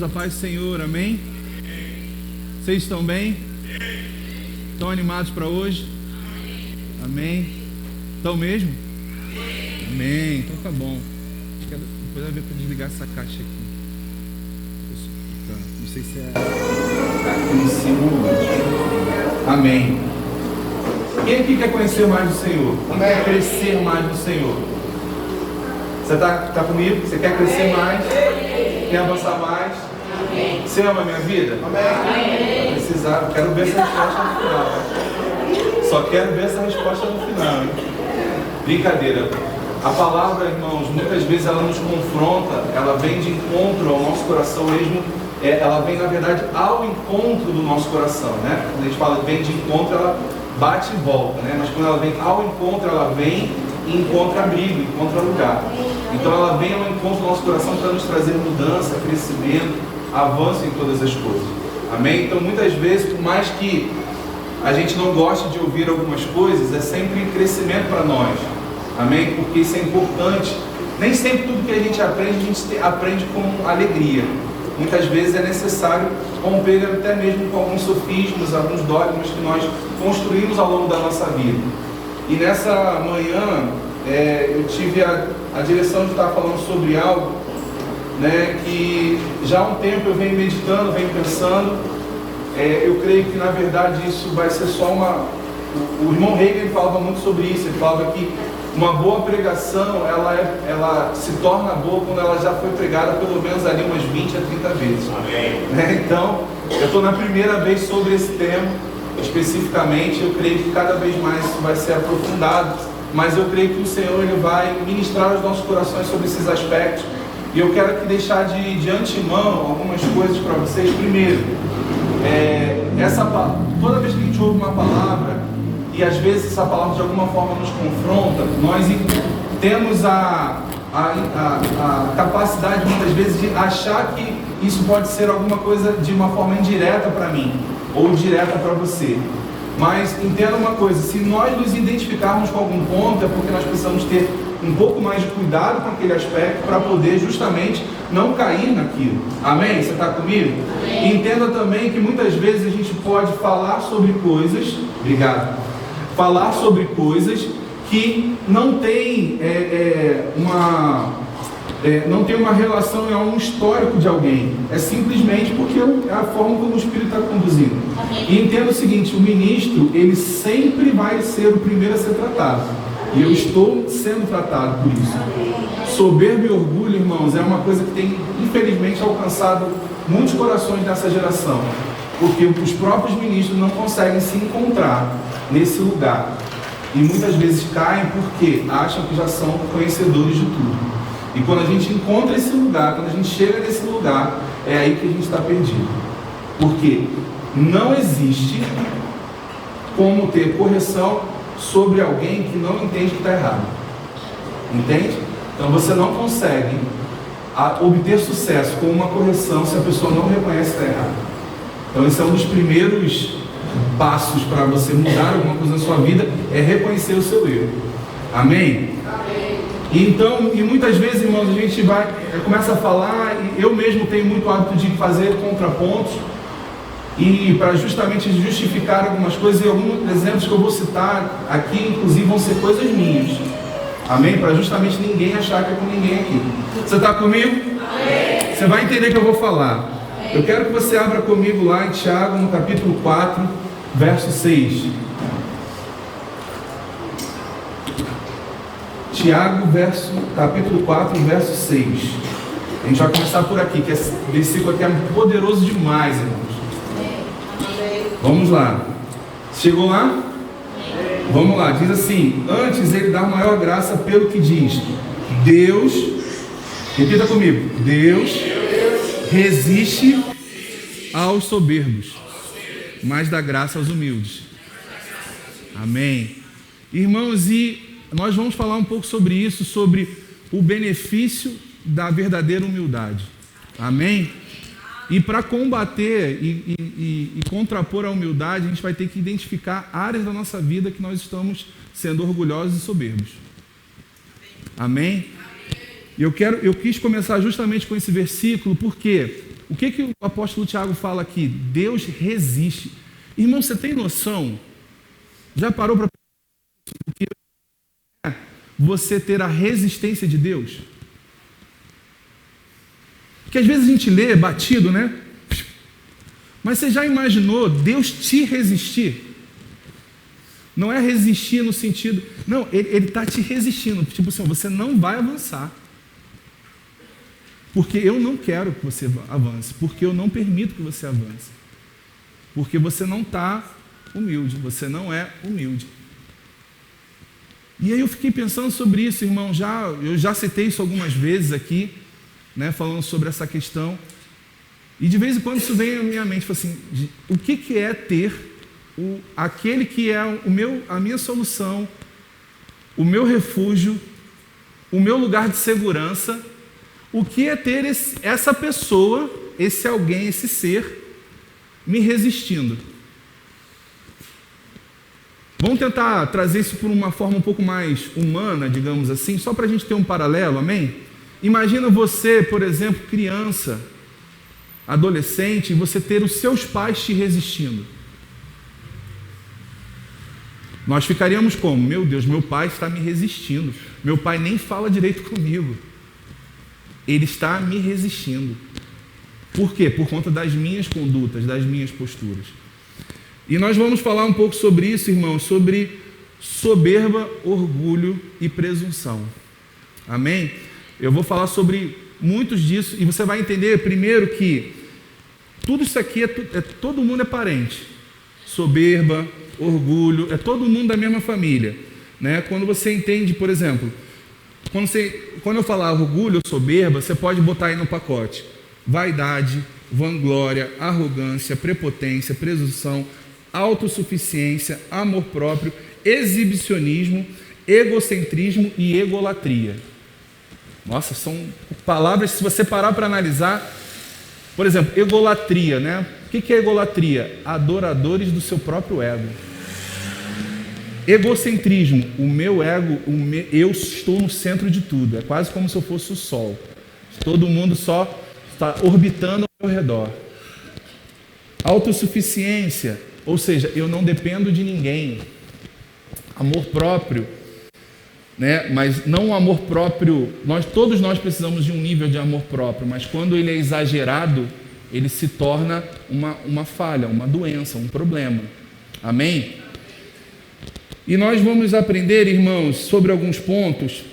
irmãos, a paz do Senhor, amém? Vocês estão bem? Estão animados para hoje? Amém? Estão mesmo? Amém, então tá bom. Depois vai ver para desligar essa caixa aqui. Não sei se é aqui em cima. Amém. Quem aqui quer conhecer mais do Senhor? Quem quer crescer mais do Senhor? Você tá comigo? Você quer crescer mais? Quer avançar mais? Amém. Você ama a minha vida? Amém. Precisar, eu quero ver essa resposta no final. Só quero ver essa resposta no final. Hein? Brincadeira. A palavra, irmãos, muitas vezes ela nos confronta, ela vem de encontro ao nosso coração mesmo, ela vem, na verdade, ao encontro do nosso coração, né? Quando a gente fala vem de encontro, ela bate e volta, né? Mas quando ela vem ao encontro, ela vem e encontra abrigo, encontra lugar. Então ela vem ao encontro do nosso coração para nos trazer mudança, crescimento, avanço em todas as coisas. Amém? Então muitas vezes, por mais que a gente não goste de ouvir algumas coisas, é sempre crescimento para nós. Amém? Porque isso é importante. Nem sempre tudo que a gente aprende com alegria. Muitas vezes é necessário romper até mesmo com alguns sofismas, alguns dogmas que nós construímos ao longo da nossa vida. E nessa manhã eu tive a direção de estar falando sobre algo, né, que já há um tempo eu venho meditando, venho pensando. Eu creio que na verdade isso vai ser só uma... O irmão Hegel falava muito sobre isso. Ele falava que uma boa pregação ela se torna boa quando ela já foi pregada pelo menos ali umas 20 a 30 vezes. Amém. Então eu estou na primeira vez sobre esse tema especificamente. Eu creio que cada vez mais isso vai ser aprofundado, mas eu creio que o Senhor ele vai ministrar os nossos corações sobre esses aspectos. E eu quero aqui deixar de antemão algumas coisas para vocês. Primeiro, toda vez que a gente ouve uma palavra, e às vezes essa palavra de alguma forma nos confronta, nós temos a capacidade muitas vezes de achar que isso pode ser alguma coisa de uma forma indireta para mim, ou direta para você. Mas entenda uma coisa, se nós nos identificarmos com algum ponto, é porque nós precisamos ter um pouco mais de cuidado com aquele aspecto para poder justamente não cair naquilo. Amém? Você está comigo? Amém. E entenda também que muitas vezes a gente pode falar sobre coisas, falar sobre coisas que não tem não tem uma relação a um histórico de alguém. É simplesmente porque é a forma como o Espírito está conduzindo. Amém. E entenda o seguinte, o ministro, ele sempre vai ser o primeiro a ser tratado. E eu estou sendo tratado por isso. Amém. Soberba e orgulho, irmãos, é uma coisa que tem, infelizmente, alcançado muitos corações nessa geração. Porque os próprios ministros não conseguem se encontrar nesse lugar. E muitas vezes caem porque acham que já são conhecedores de tudo. E quando a gente encontra esse lugar, quando a gente chega nesse lugar, é aí que a gente está perdido. Porque não existe como ter correção sobre alguém que não entende que está errado. Entende? Então você não consegue obter sucesso com uma correção se a pessoa não reconhece que está errado. Então esse é um dos primeiros passos para você mudar alguma coisa na sua vida, é reconhecer o seu erro. Amém? Então, e muitas vezes, irmãos, a gente começa a falar, e eu mesmo tenho muito hábito de fazer contrapontos, e para justamente justificar algumas coisas, e alguns exemplos que eu vou citar aqui, inclusive, vão ser coisas minhas. Amém? Para justamente ninguém achar que é com ninguém aqui. Você está comigo? Amém. Você vai entender o que eu vou falar. Amém. Eu quero que você abra comigo lá em Tiago, no capítulo 4, verso 6. Tiago, capítulo 4, verso 6. A gente vai começar por aqui, que esse versículo aqui é poderoso demais, irmãos. Vamos lá. Chegou lá? Vamos lá, diz assim: antes ele dá maior graça pelo que diz. Deus, repita comigo, Deus resiste aos soberbos, mas dá graça aos humildes. Amém. Irmãos, e nós vamos falar um pouco sobre isso, sobre o benefício da verdadeira humildade. Amém? E para combater e contrapor a humildade, a gente vai ter que identificar áreas da nossa vida que nós estamos sendo orgulhosos e soberbos. Amém? Eu quis começar justamente com esse versículo, porque O que o apóstolo Tiago fala aqui? Deus resiste. Irmão, você tem noção? Já parou para pensar o que é você ter a resistência de Deus? Porque às vezes a gente lê batido, né? Mas você já imaginou Deus te resistir? Não é resistir no sentido... Não, Ele está te resistindo. Tipo assim, você não vai avançar. Porque eu não quero que você avance. Porque eu não permito que você avance. Porque você não está humilde. Você não é humilde. E aí eu fiquei pensando sobre isso, irmão. Eu já citei isso algumas vezes aqui, né, falando sobre essa questão. E de vez em quando isso vem à minha mente. Assim, o que é ter aquele que é a minha solução, o meu refúgio, o meu lugar de segurança? O que é ter essa pessoa, esse alguém, esse ser, me resistindo? Vamos tentar trazer isso por uma forma um pouco mais humana, digamos assim, só para a gente ter um paralelo, amém? Imagina você, por exemplo, criança, adolescente, e você ter os seus pais te resistindo. Nós ficaríamos como? Meu Deus, meu pai está me resistindo. Meu pai nem fala direito comigo. Ele está me resistindo. Por quê? Por conta das minhas condutas, das minhas posturas. E nós vamos falar um pouco sobre isso, irmãos, sobre soberba, orgulho e presunção. Amém? Eu vou falar sobre muitos disso e você vai entender primeiro que tudo isso aqui todo mundo é parente. Soberba, orgulho, é todo mundo da mesma família, né? Quando você entende, por exemplo, quando eu falar orgulho ou soberba, você pode botar aí no pacote: vaidade, vanglória, arrogância, prepotência, presunção, autossuficiência, amor próprio, exibicionismo, egocentrismo e egolatria. Nossa, são palavras, se você parar para analisar. Por exemplo, egolatria, né? O que é egolatria? Adoradores do seu próprio ego. Egocentrismo, o meu ego, eu estou no centro de tudo. É quase como se eu fosse o sol. Todo mundo só está orbitando ao meu redor. Autossuficiência, ou seja, eu não dependo de ninguém. Amor próprio, né? Mas não um amor próprio. Todos nós precisamos de um nível de amor próprio, mas quando ele é exagerado, ele se torna uma falha, uma doença, um problema. Amém? E nós vamos aprender, irmãos, sobre alguns pontos.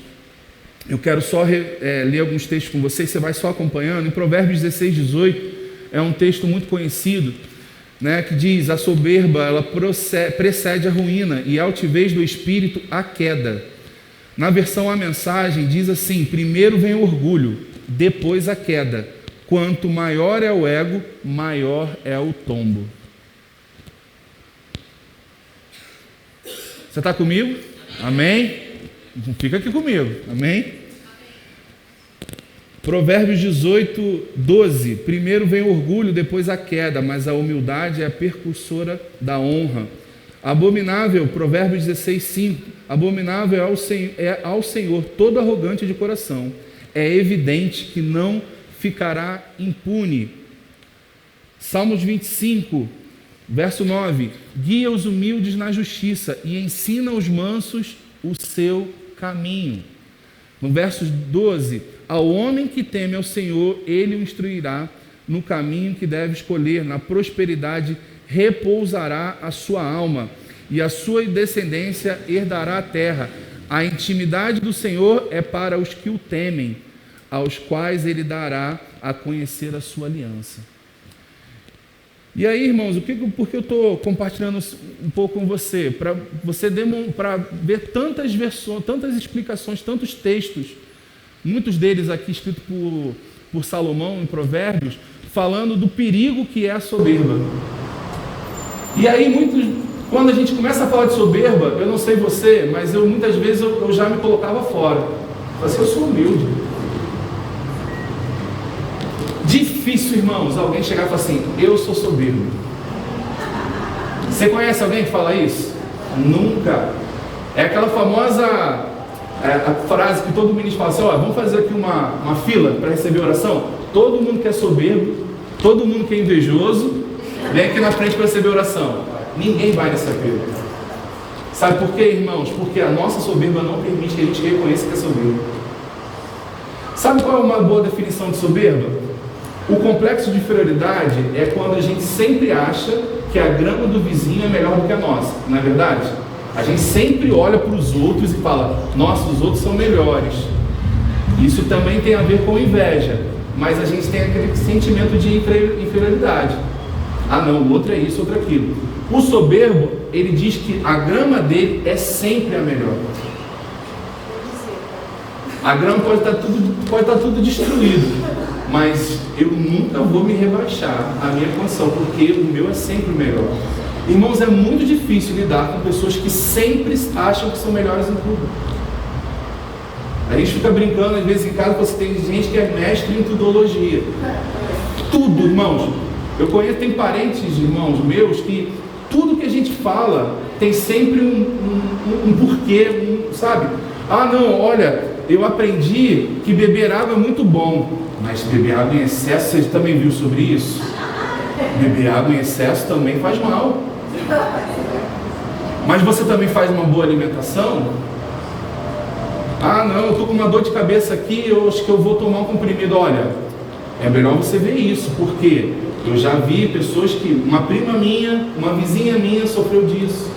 Eu quero só ler alguns textos com vocês, você vai só acompanhando. Em Provérbios 16, 18, é um texto muito conhecido, né, que diz: a soberba ela precede a ruína e a altivez do espírito a queda. Na versão A Mensagem diz assim: primeiro vem o orgulho, depois a queda. Quanto maior é o ego, maior é o tombo. Você está comigo? Amém? Fica aqui comigo. Amém? Provérbios 18, 12. Primeiro vem o orgulho, depois a queda, mas a humildade é a precursora da honra. Abominável, Provérbios 16, 5. Abominável é ao Senhor todo arrogante de coração. É evidente que não ficará impune. Salmos 25, verso 9. Guia os humildes na justiça e ensina aos mansos o seu caminho. No verso 12. Ao homem que teme ao Senhor, ele o instruirá no caminho que deve escolher. Na prosperidade repousará a sua alma, e a sua descendência herdará a terra. A intimidade do Senhor é para os que o temem, aos quais ele dará a conhecer a sua aliança. E aí, irmãos, por que eu estou compartilhando um pouco com você? Para ver tantas versões, tantas explicações, tantos textos, muitos deles aqui escritos por Salomão em Provérbios, falando do perigo que é a soberba. E aí, quando a gente começa a falar de soberba, eu não sei você, mas muitas vezes eu já me colocava fora. Eu sou humilde. Difícil, irmãos, alguém chegar e falar assim: eu sou soberbo. Você conhece alguém que fala isso? Nunca. É aquela famosa a frase que todo ministro fala assim: vamos fazer aqui uma fila para receber oração. Todo mundo que é soberbo Todo mundo que é invejoso, vem aqui na frente para receber oração. Ninguém vai nesse apelo. Sabe por quê, irmãos? Porque a nossa soberba não permite que a gente reconheça que é soberbo. Sabe qual é uma boa definição de soberba? O complexo de inferioridade é quando a gente sempre acha que a grama do vizinho é melhor do que a nossa, não é verdade? A gente sempre olha para os outros e fala, nossa, os outros são melhores. Isso também tem a ver com inveja, mas a gente tem aquele sentimento de inferioridade. Ah não, o outro é isso, outro é aquilo. O soberbo, ele diz que a grama dele é sempre a melhor. A grama pode estar tudo destruído, mas eu nunca vou me rebaixar a minha condição, porque o meu é sempre o melhor. Irmãos, é muito difícil lidar com pessoas que sempre acham que são melhores em tudo. A gente fica brincando, às vezes em casa, você tem gente que é mestre em tudologia. Tudo, irmãos. Eu conheço, tem parentes, irmãos meus, que tudo que a gente fala tem sempre um porquê, sabe? Ah não, olha, eu aprendi que beber água é muito bom, mas beber água em excesso, você também viu sobre isso? Beber água em excesso também faz mal. Mas você também faz uma boa alimentação? Ah não, eu estou com uma dor de cabeça aqui, eu acho que eu vou tomar um comprimido. Olha, é melhor você ver isso, porque eu já vi pessoas que, uma prima minha, uma vizinha minha sofreu disso.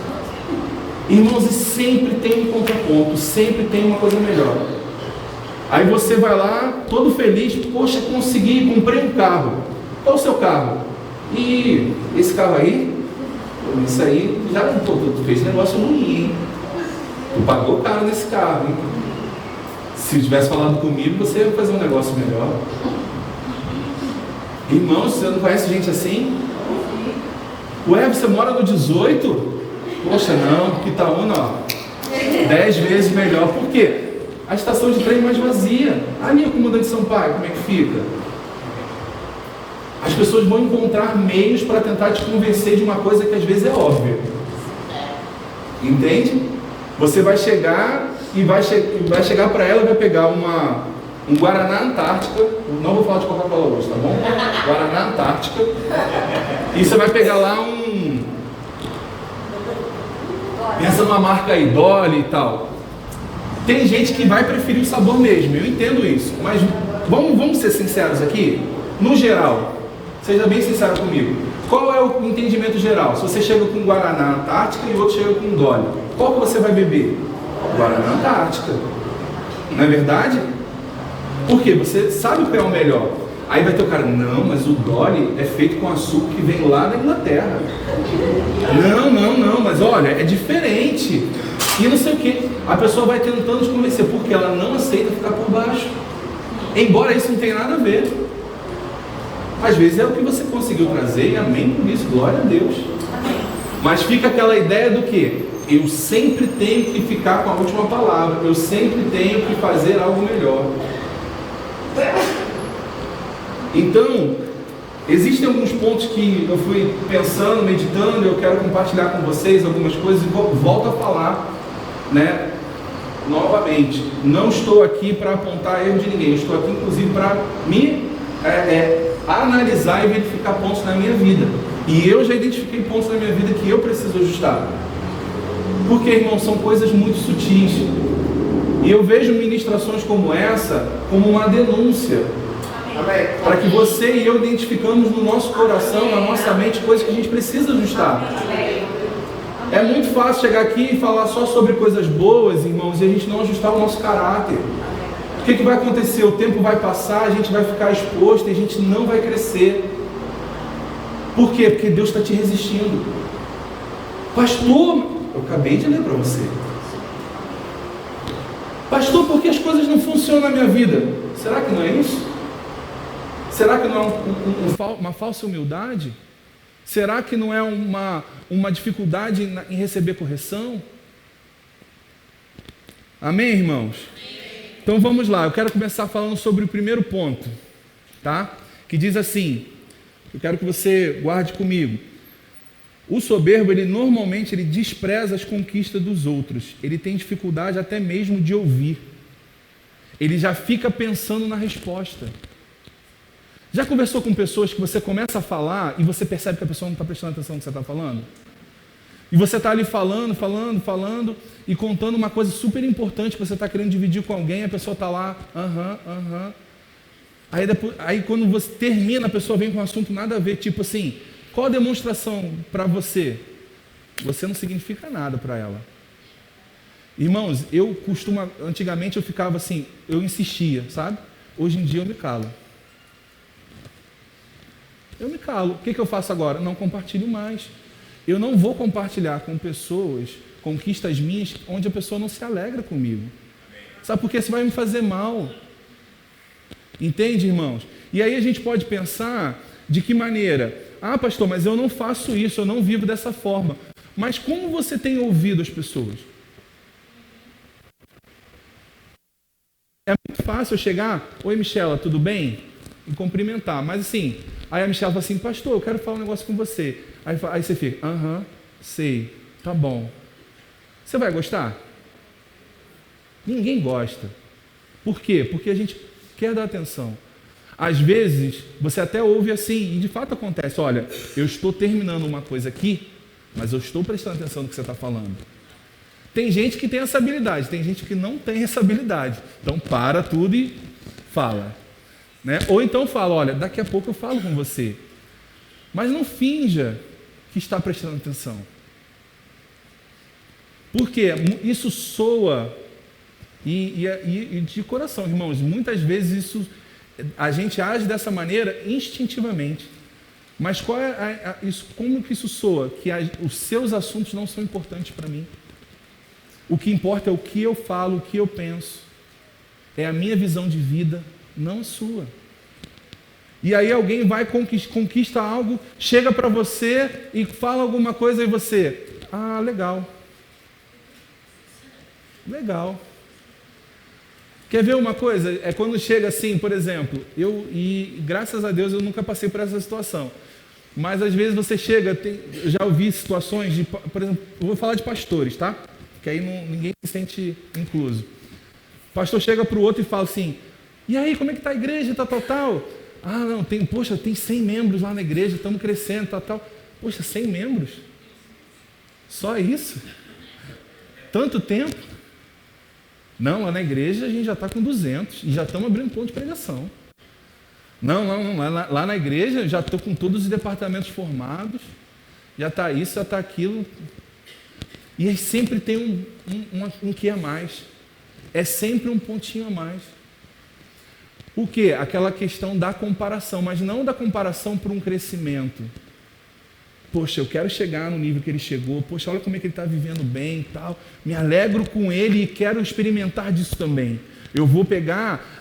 Irmãos, e sempre tem um contraponto, sempre tem uma coisa melhor. Aí você vai lá, todo feliz, poxa, consegui, comprei um carro. Qual é o seu carro? E esse carro aí? Isso aí, já tu fez negócio ruim, hein? Tu pagou caro nesse carro, hein? Se tivesse falado comigo, você ia fazer um negócio melhor. Irmãos, você não conhece gente assim? Ué, você mora no 18? Poxa, não, Quitaúna, ó, 10 vezes melhor. Por quê? A estação de trem é mais vazia. A linha Comandante Sampaio, como é que fica? As pessoas vão encontrar meios para tentar te convencer de uma coisa que às vezes é óbvia. Entende? Você vai chegar e vai chegar para ela e vai pegar um Guaraná Antártica. Não vou falar de Coca-Cola hoje, tá bom? Guaraná Antártica. E você vai pegar lá pensa numa marca aí, Dolly e tal. Tem gente que vai preferir o sabor mesmo, eu entendo isso. Mas vamos ser sinceros aqui. No geral, seja bem sincero comigo. Qual é o entendimento geral? Se você chega com Guaraná Antártica e o outro chega com Dolly, qual que você vai beber? Guaraná Antártica. Não é verdade? Por quê? Você sabe qual é o melhor. Aí vai ter o cara, não, mas o Dolly é feito com açúcar que vem lá da Inglaterra. Não, mas olha, é diferente. E não sei o que. A pessoa vai tentando te convencer, porque ela não aceita ficar por baixo. Embora isso não tenha nada a ver. Às vezes é o que você conseguiu trazer, e amém por isso, glória a Deus. Mas fica aquela ideia do que? Eu sempre tenho que ficar com a última palavra, eu sempre tenho que fazer algo melhor. Então, existem alguns pontos que eu fui pensando, meditando, eu quero compartilhar com vocês algumas coisas e volto a falar, né? Novamente, não estou aqui para apontar erro de ninguém, estou aqui inclusive para me analisar e verificar pontos na minha vida. E eu já identifiquei pontos na minha vida que eu preciso ajustar. Porque, irmãos, são coisas muito sutis. E eu vejo ministrações como essa como uma denúncia. Para que você e eu identificamos no nosso coração, na nossa mente, coisas que a gente precisa ajustar. É muito fácil chegar aqui e falar só sobre coisas boas, irmãos, e a gente não ajustar o nosso caráter. O que vai acontecer? O tempo vai passar, a gente vai ficar exposto e a gente não vai crescer. Por quê? Porque Deus está te resistindo. Pastor, eu acabei de ler para você. Pastor, por que as coisas não funcionam na minha vida? Será que não é isso? Será que não é uma falsa humildade? Será que não é uma dificuldade em receber correção? Amém, irmãos? Então vamos lá, eu quero começar falando sobre o primeiro ponto, tá? Que diz assim, eu quero que você guarde comigo. O soberbo, ele normalmente despreza as conquistas dos outros. Ele tem dificuldade até mesmo de ouvir. Ele já fica pensando na resposta. Já conversou com pessoas que você começa a falar e você percebe que a pessoa não está prestando atenção no que você está falando? E você está ali falando e contando uma coisa super importante que você está querendo dividir com alguém, a pessoa está lá, Aí quando você termina, a pessoa vem com um assunto nada a ver, tipo assim, qual a demonstração para você? Você não significa nada para ela. Irmãos, antigamente eu ficava assim, eu insistia, sabe? Hoje em dia eu me calo. O que eu faço agora? Não compartilho mais. Eu não vou compartilhar com pessoas, conquistas minhas, onde a pessoa não se alegra comigo. Sabe por quê? Isso vai me fazer mal. Entende, irmãos? E aí a gente pode pensar de que maneira? Ah, pastor, mas eu não faço isso, eu não vivo dessa forma. Mas como você tem ouvido as pessoas? É muito fácil eu chegar, oi Michela, tudo bem? E cumprimentar, mas assim, aí a Michela fala assim, pastor, eu quero falar um negócio com você. Aí você fica, sei, tá bom. Você vai gostar? Ninguém gosta. Por quê? Porque a gente quer dar atenção. Às vezes, você até ouve assim, e de fato acontece, olha, eu estou terminando uma coisa aqui, mas eu estou prestando atenção no que você está falando. Tem gente que tem essa habilidade, tem gente que não tem essa habilidade. Então para tudo e fala. Né? Ou então fala, olha, daqui a pouco eu falo com você. Mas não finja que está prestando atenção. Porque isso soa e de coração, irmãos. Muitas vezes a gente age dessa maneira instintivamente. Mas como que isso soa? Que os seus assuntos não são importantes para mim. O que importa é o que eu falo, o que eu penso. É a minha visão de vida, não a sua. E aí alguém vai conquista algo, chega para você e fala alguma coisa e você, legal. Legal. Quer ver uma coisa? É quando chega assim, por exemplo, graças a Deus eu nunca passei por essa situação. Mas às vezes você chega, eu já ouvi situações de, por exemplo, eu vou falar de pastores, tá? Que aí ninguém se sente incluso. O pastor chega para o outro e fala assim, e aí, como é que está a igreja, tal? Não, tem 100 membros lá na igreja, estamos crescendo, tal. Poxa, 100 membros? Só isso? Tanto tempo? Não, lá na igreja a gente já está com 200 e já estamos abrindo ponto de pregação. Não, lá na igreja já estou com todos os departamentos formados, já está isso, já está aquilo. E aí sempre tem um que a mais. É sempre um pontinho a mais. O quê? Aquela questão da comparação, mas não da comparação por um crescimento. Poxa, eu quero chegar no nível que ele chegou. Poxa, olha como é que ele está vivendo bem e tal. Me alegro com ele e quero experimentar disso também. Eu vou pegar,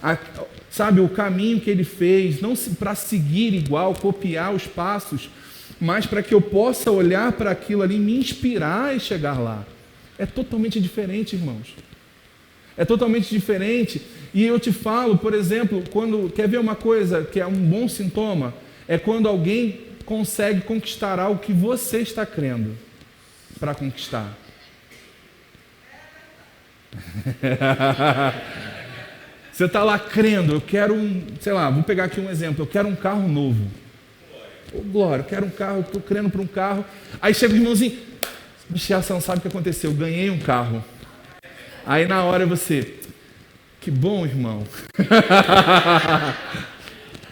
o caminho que ele fez, não para seguir igual, copiar os passos, mas para que eu possa olhar para aquilo ali, me inspirar e chegar lá. É totalmente diferente, irmãos. É totalmente diferente. E eu te falo, por exemplo, quer ver uma coisa que é um bom sintoma? É quando alguém consegue conquistar algo que você está crendo para conquistar. Você está lá crendo, eu quero vou pegar aqui um exemplo, eu quero um carro novo. Glória, eu quero um carro, estou crendo para um carro. Aí chega o irmãozinho, Michel, você não sabe o que aconteceu, eu ganhei um carro. Aí na hora você, que bom, irmão.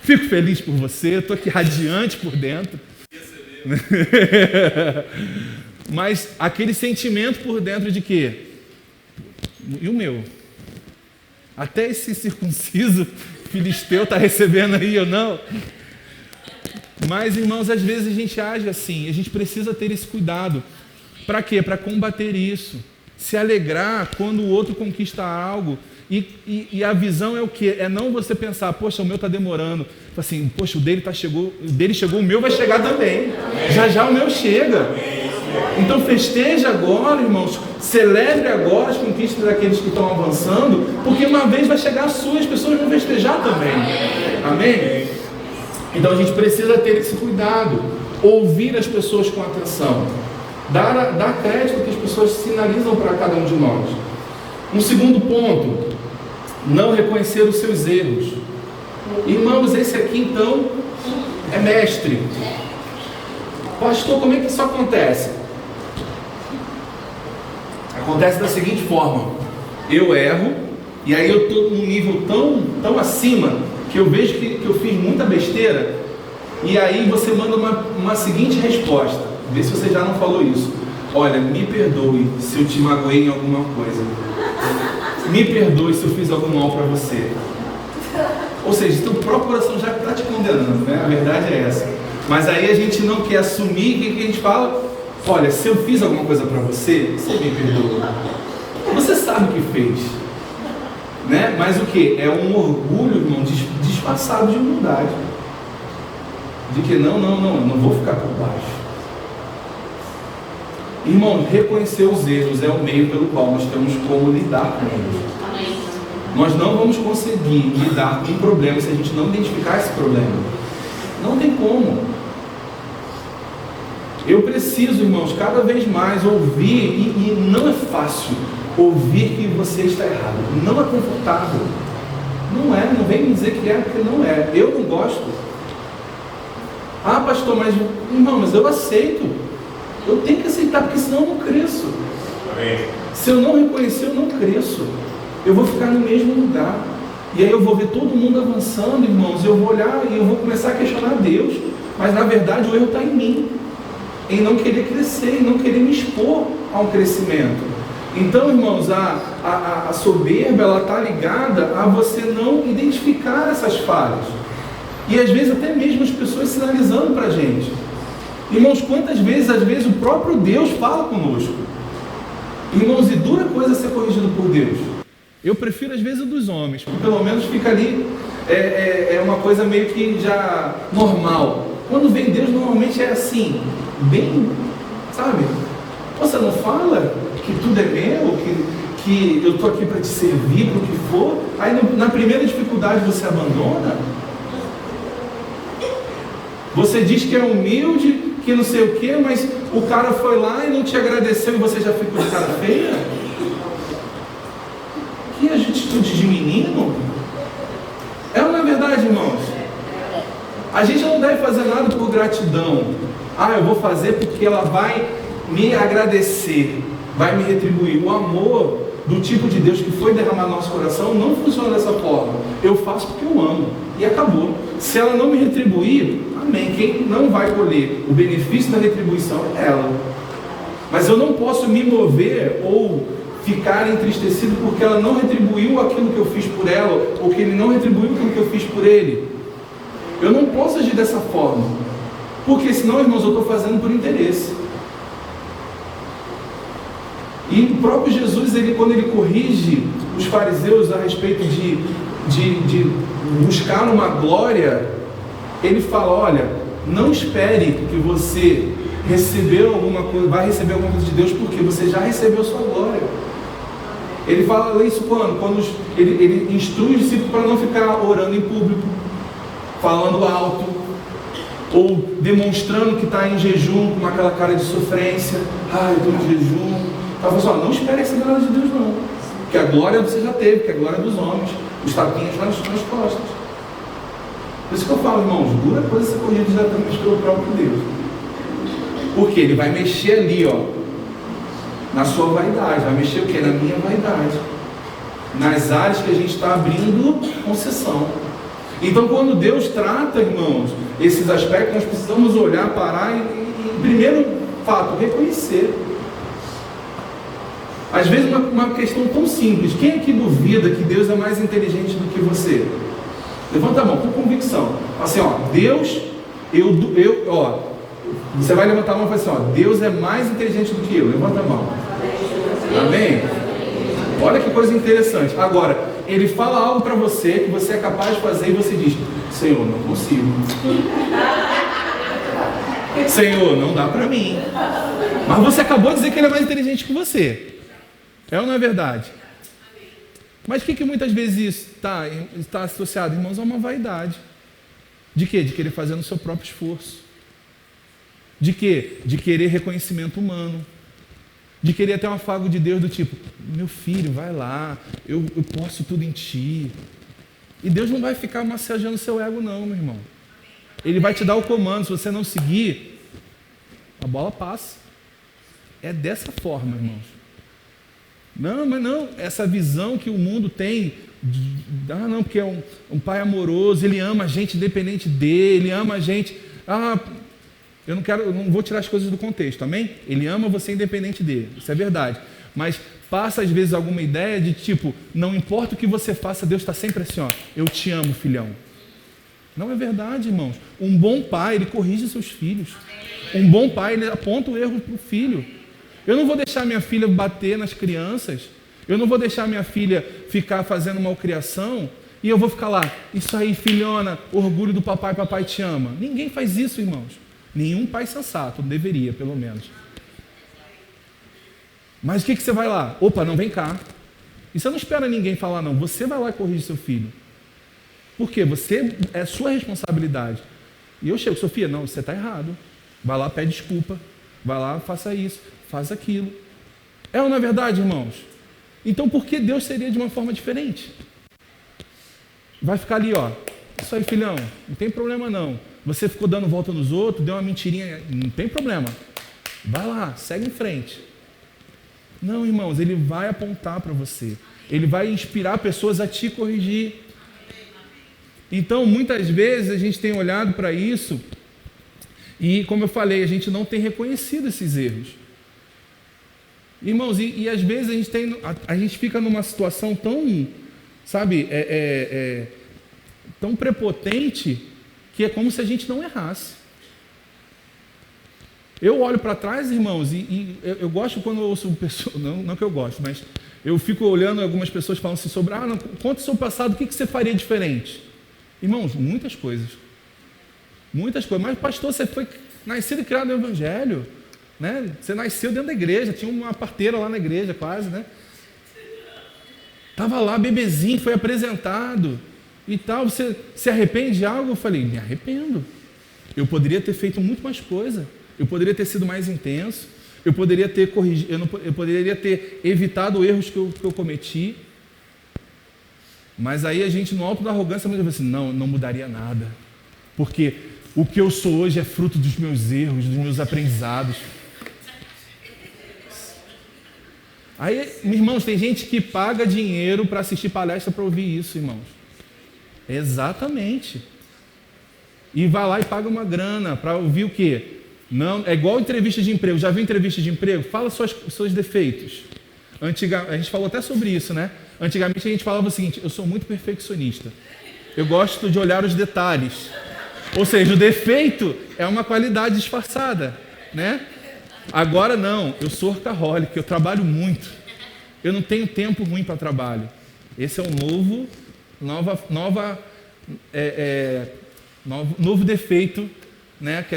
Fico feliz por você, estou aqui radiante por dentro. Mas aquele sentimento por dentro de quê? E o meu? Até esse circunciso filisteu está recebendo aí ou não? Mas, irmãos, às vezes a gente age assim, a gente precisa ter esse cuidado. Para quê? Para combater isso. Se alegrar quando o outro conquista algo. E a visão é o quê? É não você pensar, poxa, o meu está demorando. Assim, poxa, o dele chegou, o meu vai chegar também. Já o meu chega. Então festeja agora, irmãos. Celebre agora as conquistas daqueles que estão avançando, porque uma vez vai chegar a sua, as pessoas vão festejar também. Amém? Então a gente precisa ter esse cuidado. Ouvir as pessoas com atenção. Dar crédito que as pessoas sinalizam para cada um de nós. Um segundo ponto, não reconhecer os seus erros. Irmãos, esse aqui então é mestre. Pastor, como é que isso acontece? Acontece da seguinte forma: eu erro, e aí eu estou num nível tão acima, que eu vejo que eu fiz muita besteira, e aí você manda uma seguinte resposta. Vê se você já não falou isso. Olha, me perdoe se eu te magoei em alguma coisa. Me perdoe se eu fiz algum mal para você. Ou seja, teu próprio coração já está te condenando, né? A verdade é essa. Mas aí a gente não quer assumir. O que a gente fala? Olha, se eu fiz alguma coisa para você, você me perdoa. Você sabe o que fez, né? Mas o que? É um orgulho, irmão, disfarçado de humildade. De que não vou ficar por baixo. Irmão, reconhecer os erros é o meio pelo qual nós temos como lidar com eles. Nós não vamos conseguir lidar com um problema se a gente não identificar esse problema. Não tem como. Eu preciso, irmãos, cada vez mais ouvir, e não é fácil ouvir que você está errado. Não é confortável. Não vem me dizer que é, porque não é. Eu não gosto. Ah, pastor, mas irmão, mas eu aceito. Eu tenho que aceitar, porque senão eu não cresço. Amém. Se eu não reconhecer, eu não cresço. Eu vou ficar no mesmo lugar. E aí eu vou ver todo mundo avançando, irmãos. Eu vou olhar e eu vou começar a questionar Deus. Mas na verdade o erro está em mim. Em não querer crescer, em não querer me expor a um crescimento. Então, irmãos, a soberba, ela está ligada a você não identificar essas falhas. E às vezes até mesmo as pessoas sinalizando para a gente. Irmãos, quantas vezes, às vezes, o próprio Deus fala conosco. Irmãos, e dura coisa ser corrigido por Deus. Eu prefiro, às vezes, o dos homens, porque pelo menos fica ali, é uma coisa meio que já normal. Quando vem Deus, normalmente é assim, bem, sabe? Você não fala que tudo é meu, que eu estou aqui para te servir, para o que for. Aí, na primeira dificuldade, você abandona. Você diz que é humilde, que não sei o que, mas o cara foi lá e não te agradeceu e você já ficou de cara feia? Que atitude de menino? É ou não é verdade, irmãos? A gente não deve fazer nada por gratidão. Ah, eu vou fazer porque ela vai me agradecer, vai me retribuir. O amor do tipo de Deus que foi derramado no nosso coração não funciona dessa forma. Eu faço porque eu amo. E acabou. Se ela não me retribuir, amém. Quem não vai colher o benefício da retribuição é ela. Mas eu não posso me mover ou ficar entristecido porque ela não retribuiu aquilo que eu fiz por ela, ou que ele não retribuiu aquilo que eu fiz por ele. Eu não posso agir dessa forma, porque senão, irmãos, eu estou fazendo por interesse. E o próprio Jesus, quando ele corrige os fariseus a respeito de buscar uma glória, ele fala: olha, não espere que você recebeu alguma coisa, vai receber alguma coisa de Deus, porque você já recebeu sua glória. Ele fala isso quando ele instrui os discípulos para não ficar orando em público, falando alto, ou demonstrando que está em jejum com aquela cara de sofrência. Ah, eu estou em jejum. Ela falou assim: não espere essa glória de Deus não, que a glória você já teve, que a glória é dos homens, os tapinhas nas costas. Por isso que eu falo, irmãos, dura coisa ser corrigido exatamente pelo próprio Deus. Porque ele vai mexer ali, ó, na sua vaidade. Vai mexer o quê? Na minha vaidade. Nas áreas que a gente está abrindo concessão. Então, quando Deus trata, irmãos, esses aspectos, nós precisamos olhar, parar e primeiro fato, reconhecer. Às vezes uma questão tão simples. Quem aqui duvida que Deus é mais inteligente do que você? Levanta a mão com convicção. Assim, ó, Deus, ó, você vai levantar a mão e falar assim, ó, Deus é mais inteligente do que eu. Levanta a mão. Amém? Olha que coisa interessante. Agora, ele fala algo para você que você é capaz de fazer e você diz: Senhor, não consigo. Senhor, não dá para mim. Mas você acabou de dizer que ele é mais inteligente que você. É ou não é verdade? Mas o que muitas vezes isso está associado, irmãos, a uma vaidade. De quê? De querer fazer no seu próprio esforço. De quê? De querer reconhecimento humano. De querer ter um afago de Deus do tipo: meu filho, vai lá, eu posso tudo em ti. E Deus não vai ficar massageando seu ego não, meu irmão. Ele vai te dar o comando, se você não seguir, a bola passa. É dessa forma, irmãos. Não, mas não, essa visão que o mundo tem, não, porque é um pai amoroso, ele ama a gente independente dele, ele ama a gente, eu não vou tirar as coisas do contexto, amém? Ele ama você independente dele, isso é verdade. Mas passa às vezes alguma ideia de tipo, não importa o que você faça, Deus está sempre assim, ó, eu te amo, filhão. Não é verdade, irmãos. Um bom pai, ele corrige seus filhos. Um bom pai, ele aponta o erro para o filho. Eu não vou deixar minha filha bater nas crianças. Eu não vou deixar minha filha ficar fazendo malcriação e eu vou ficar lá, isso aí, filhona, orgulho do papai, papai te ama. Ninguém faz isso, irmãos. Nenhum pai sensato, deveria, pelo menos. Mas o que você vai lá? Opa, não, vem cá. E você não espera ninguém falar, não. Você vai lá e corrige seu filho. Por quê? É sua responsabilidade. E eu chego, Sofia, não, você está errado. Vai lá, pede desculpa. Vai lá, faça isso, faz aquilo. É ou não é verdade, irmãos? Então por que Deus seria de uma forma diferente? Vai ficar ali, ó. Isso aí, filhão, não tem problema não. Você ficou dando volta nos outros, deu uma mentirinha, não tem problema. Vai lá, segue em frente. Não, irmãos, ele vai apontar para você. Ele vai inspirar pessoas a te corrigir. Então, muitas vezes a gente tem olhado para isso e, como eu falei, a gente não tem reconhecido esses erros. Irmãos, e às vezes a gente fica numa situação tão, sabe, tão prepotente que é como se a gente não errasse. Eu olho para trás, irmãos, e eu gosto quando eu ouço pessoas, não que eu gosto, mas eu fico olhando algumas pessoas falando assim sobre, não, conta o seu passado, o que você faria diferente? Irmãos, muitas coisas. Muitas coisas. Mas, pastor, você foi nascido e criado no Evangelho, né? Você nasceu dentro da igreja, tinha uma parteira lá na igreja quase, né? Estava lá, bebezinho, foi apresentado e tal. Você se arrepende de algo? Eu falei, me arrependo. Eu poderia ter feito muito mais coisa. Eu poderia ter sido mais intenso. Eu poderia ter corrigido, eu poderia ter evitado erros que eu cometi. Mas aí a gente, no alto da arrogância, vai assim, não mudaria nada. Porque o que eu sou hoje é fruto dos meus erros, dos meus aprendizados. Aí, irmãos, tem gente que paga dinheiro para assistir palestra para ouvir isso, irmãos. Exatamente. E vai lá e paga uma grana para ouvir o quê? Não, é igual entrevista de emprego. Já viu entrevista de emprego? Fala seus defeitos. A gente falou até sobre isso, né? Antigamente a gente falava o seguinte, eu sou muito perfeccionista. Eu gosto de olhar os detalhes. Ou seja, o defeito é uma qualidade disfarçada, né? Agora não, eu sou workaholic, eu trabalho muito. Eu não tenho tempo ruim para trabalho. Esse é um novo defeito, né, que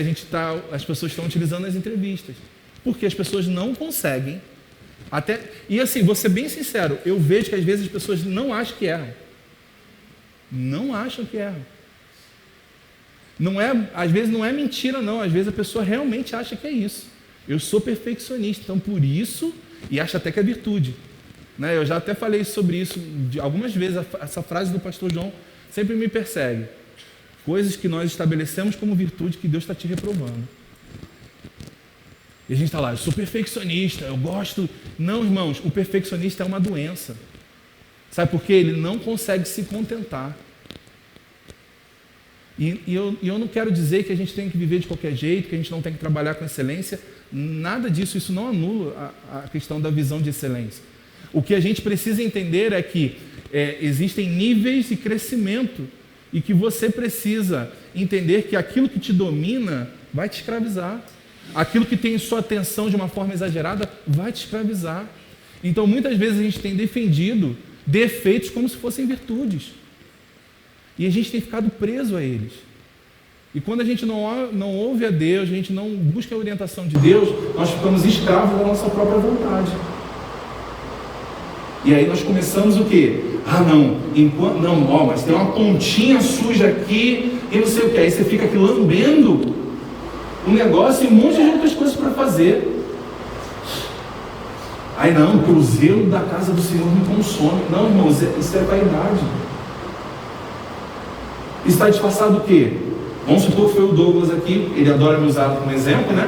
as pessoas estão utilizando nas entrevistas. Porque as pessoas não conseguem. E assim, vou ser bem sincero, eu vejo que às vezes as pessoas não acham que erram. Não acham que erram. Às vezes não é mentira não, às vezes a pessoa realmente acha que é isso. Eu sou perfeccionista, então por isso, e acha até que é virtude. Né? Eu já até falei sobre isso algumas vezes, essa frase do pastor João sempre me persegue. Coisas que nós estabelecemos como virtude que Deus está te reprovando. E a gente está lá, eu sou perfeccionista, eu gosto... Não, irmãos, o perfeccionista é uma doença. Sabe por quê? Ele não consegue se contentar. E eu não quero dizer que a gente tem que viver de qualquer jeito, que a gente não tem que trabalhar com excelência. Nada disso, isso não anula a questão da visão de excelência. O que a gente precisa entender é que existem níveis de crescimento e que você precisa entender que aquilo que te domina vai te escravizar. Aquilo que tem sua atenção de uma forma exagerada vai te escravizar. Então, muitas vezes a gente tem defendido defeitos como se fossem virtudes. E a gente tem ficado preso a eles. E quando a gente não ouve a Deus, a gente não busca a orientação de Deus, nós ficamos escravos da nossa própria vontade. E aí nós começamos o quê? Mas tem uma pontinha suja aqui e não sei o que. Aí você fica aqui lambendo um negócio e um monte de outras coisas para fazer. Aí não, porque o zelo da casa do Senhor me consome. Não, irmãos, isso é vaidade. Isso está disfarçado do quê? Vamos supor que foi o Douglas aqui, ele adora me usar como exemplo, né?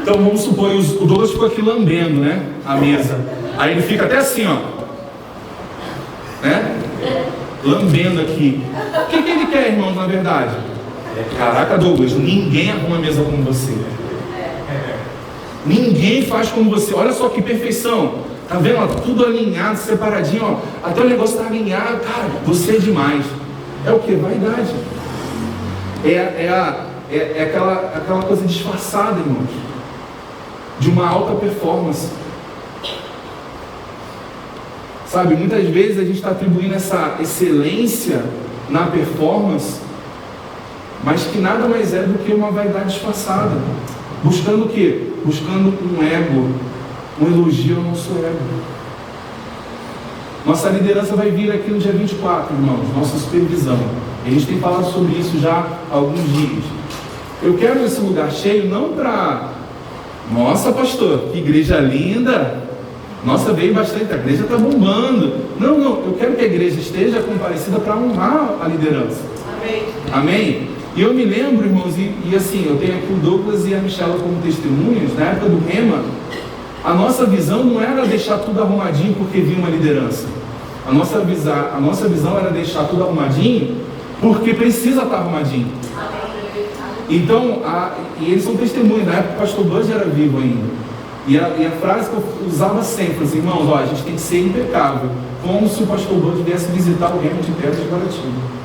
Então vamos supor, o Douglas ficou aqui lambendo, né? A mesa. Aí ele fica até assim, ó. Né? Lambendo aqui. O que ele quer, irmãos, na verdade? Caraca, Douglas, ninguém arruma a mesa como você. Ninguém faz como você. Olha só que perfeição. Tá vendo? Ó, tudo alinhado, separadinho, ó. Até o negócio tá alinhado. Cara, você é demais. É o que? Vaidade. É aquela coisa disfarçada, irmãos, de uma alta performance. Sabe, muitas vezes a gente está atribuindo essa excelência na performance, mas que nada mais é do que uma vaidade disfarçada. Buscando o quê? Buscando um ego, um elogio ao nosso ego. Nossa liderança vai vir aqui no dia 24, irmãos, nossa supervisão. A gente tem falado sobre isso já há alguns dias. Eu quero esse lugar cheio não para... Nossa, pastor, que igreja linda! Nossa, veio bastante, a igreja está bombando. Não, eu quero que a igreja esteja comparecida para honrar a liderança. Amém. Amém? E eu me lembro, irmãos, e assim, eu tenho aqui o Douglas e a Michela como testemunhas, na época do Rema, a nossa visão não era deixar tudo arrumadinho porque vinha uma liderança. A nossa visão era deixar tudo arrumadinho porque precisa estar arrumadinho. Então, e eles são testemunhos, na época o pastor Bud era vivo ainda. E a frase que eu usava sempre, assim, irmãos, a gente tem que ser impecável, como se o pastor Bud viesse visitar o Rema de Pedras de Guaratiba.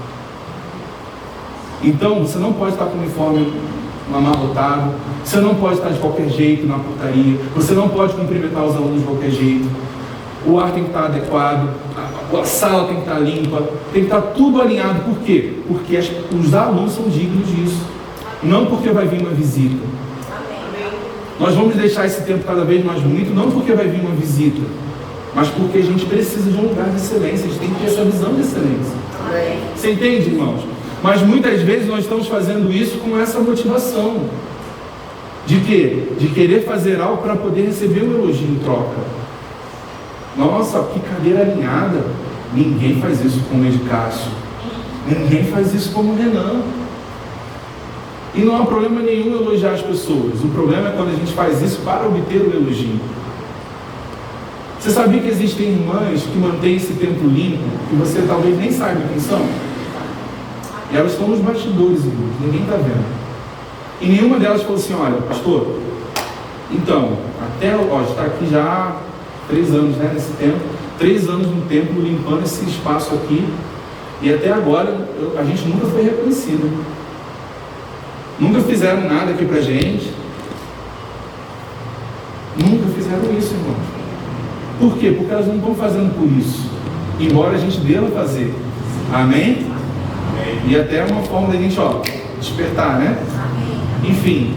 Então, você não pode estar com o uniforme amarrotado, você não pode estar de qualquer jeito na portaria, você não pode cumprimentar os alunos de qualquer jeito, o ar tem que estar adequado, a sala tem que estar limpa, tem que estar tudo alinhado. Por quê? Porque os alunos são dignos disso, não porque vai vir uma visita. Nós vamos deixar esse tempo cada vez mais bonito, não porque vai vir uma visita, mas porque a gente precisa de um lugar de excelência, a gente tem que ter essa visão de excelência. Você entende, irmãos? Mas muitas vezes nós estamos fazendo isso com essa motivação. De quê? De querer fazer algo para poder receber um elogio em troca. Nossa, que cadeira alinhada. Ninguém faz isso como o Edicácio. Ninguém faz isso como o Renan. E não há problema nenhum elogiar as pessoas. O problema é quando a gente faz isso para obter o elogio. Você sabia que existem irmãs que mantêm esse templo limpo, que você talvez nem saiba quem são? E elas estão nos bastidores, irmãos, ninguém está vendo. E nenhuma delas falou assim, olha, pastor, então, está aqui já há 3 anos, né, nesse tempo, 3 anos no templo, limpando esse espaço aqui, e até agora a gente nunca foi reconhecido. Nunca fizeram nada aqui pra gente. Nunca fizeram isso, irmãos. Por quê? Porque elas não estão fazendo por isso, embora a gente deva fazer. Amém? E até é uma forma da gente, despertar, né? Enfim,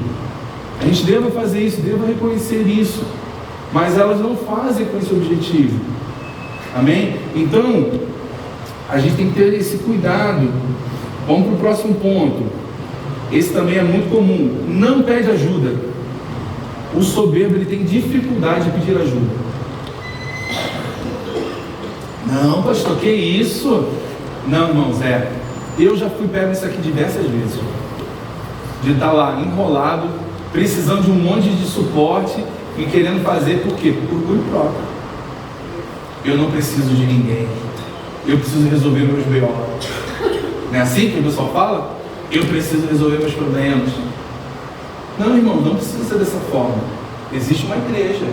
a gente deva fazer isso, deva reconhecer isso, mas elas não fazem com esse objetivo. Amém? Então, a gente tem que ter esse cuidado. Vamos para o próximo ponto. Esse também é muito comum. Não pede ajuda. O soberbo, ele tem dificuldade de pedir ajuda. Não, pastor, que isso? Não, irmãos, eu já fui pego nisso aqui diversas vezes. De estar lá enrolado, precisando de um monte de suporte e querendo fazer por quê? Por orgulho próprio. Eu não preciso de ninguém. Eu preciso resolver meus B.O. Não é assim que o pessoal fala? Eu preciso resolver meus problemas. Não, irmão, não precisa ser dessa forma. Existe uma igreja.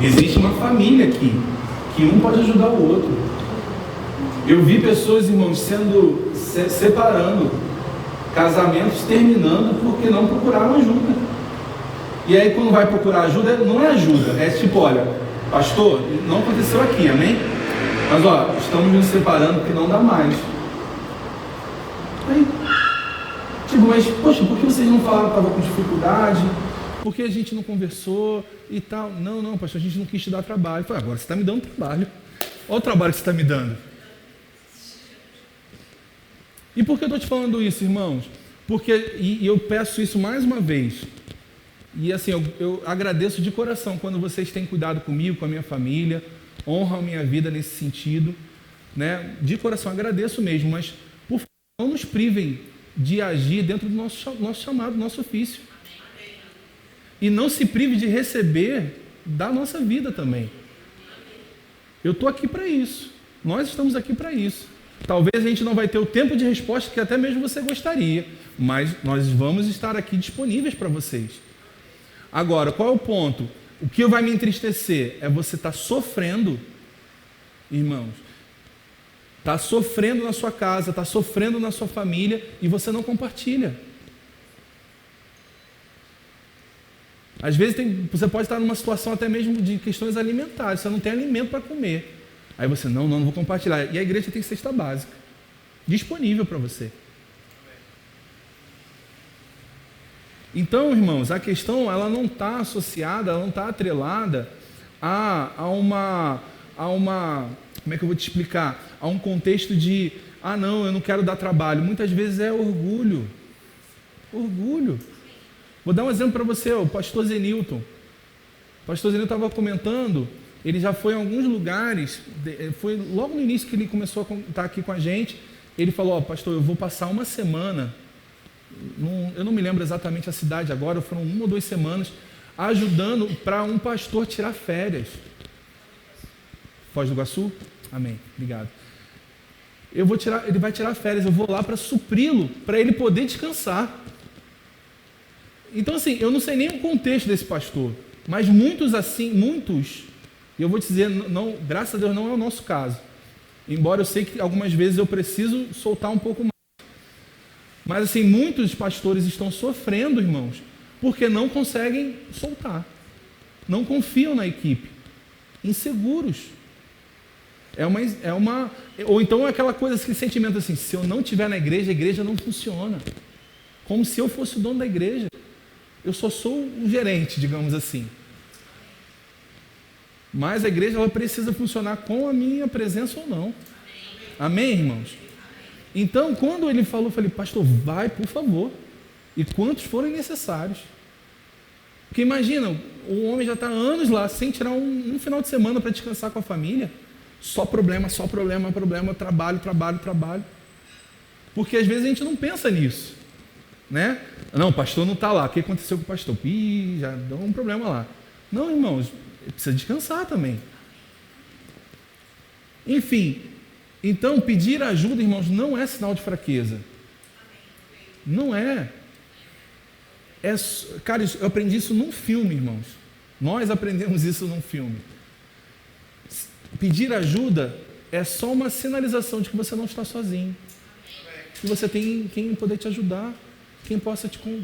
Existe uma família aqui, que um pode ajudar o outro. Eu vi pessoas, irmãos, separando, casamentos terminando porque não procuraram ajuda. E aí quando vai procurar ajuda, não é ajuda, é tipo, olha, pastor, não aconteceu aqui, amém? Mas estamos nos separando porque não dá mais. Aí, mas poxa, por que vocês não falaram que estava com dificuldade? Por que a gente não conversou e tal? Não, pastor, a gente não quis te dar trabalho. Eu falei, agora você está me dando trabalho. Olha o trabalho que você está me dando. E por que eu estou te falando isso, irmãos? Porque, e eu peço isso mais uma vez, e assim, eu agradeço de coração quando vocês têm cuidado comigo, com a minha família, honram a minha vida nesse sentido, né? De coração agradeço mesmo, mas por favor, não nos privem de agir dentro do nosso chamado, do nosso ofício. E não se prive de receber da nossa vida também. Eu estou aqui para isso. Nós estamos aqui para isso. Talvez a gente não vai ter o tempo de resposta que até mesmo você gostaria, mas nós vamos estar aqui disponíveis para vocês. Agora, qual é o ponto? O que vai me entristecer é você estar sofrendo, irmãos. Está sofrendo na sua casa, está sofrendo na sua família e você não compartilha. Às vezes você pode estar numa situação até mesmo de questões alimentares, você não tem alimento para comer. Aí você, não vou compartilhar. E a igreja tem cesta básica, disponível para você. Então, irmãos, a questão ela não está associada, ela não está atrelada a uma, como é que eu vou te explicar? A um contexto de, não, eu não quero dar trabalho. Muitas vezes é orgulho. Orgulho. Vou dar um exemplo para você, o pastor Zenilton. O pastor Zenilton estava comentando, ele já foi em alguns lugares, foi logo no início que ele começou a estar aqui com a gente, ele falou, pastor, eu vou passar uma semana, eu não me lembro exatamente a cidade agora, foram 1 ou 2 semanas, ajudando para um pastor tirar férias. Foz do Iguaçu? Amém, obrigado. Ele vai tirar férias, eu vou lá para supri-lo, para ele poder descansar. Então assim, eu não sei nem o contexto desse pastor, mas muitos, e eu vou te dizer, não, graças a Deus não é o nosso caso, embora eu sei que algumas vezes eu preciso soltar um pouco mais. Mas assim, muitos pastores estão sofrendo, irmãos, porque não conseguem soltar, não confiam na equipe, inseguros. Ou então é aquela coisa, aquele sentimento assim, se eu não estiver na igreja, a igreja não funciona. Como se eu fosse o dono da igreja. Eu só sou o gerente, digamos assim. Mas a igreja ela precisa funcionar com a minha presença ou não. Amém, irmãos? Então, quando ele falou, eu falei, pastor, vai, por favor. E quantos forem necessários. Porque imagina, o homem já está há anos lá, sem tirar um final de semana para descansar com a família. Só problema, trabalho. Porque às vezes a gente não pensa nisso, né? Não, o pastor não está lá, o que aconteceu com o pastor? Já deu um problema lá. Não, irmãos, precisa descansar também. Enfim, então pedir ajuda, irmãos, não é sinal de fraqueza. Não é. Cara, eu aprendi isso num filme, irmãos. Nós aprendemos isso num filme. Pedir ajuda é só uma sinalização de que você não está sozinho. Que você tem quem poder te ajudar,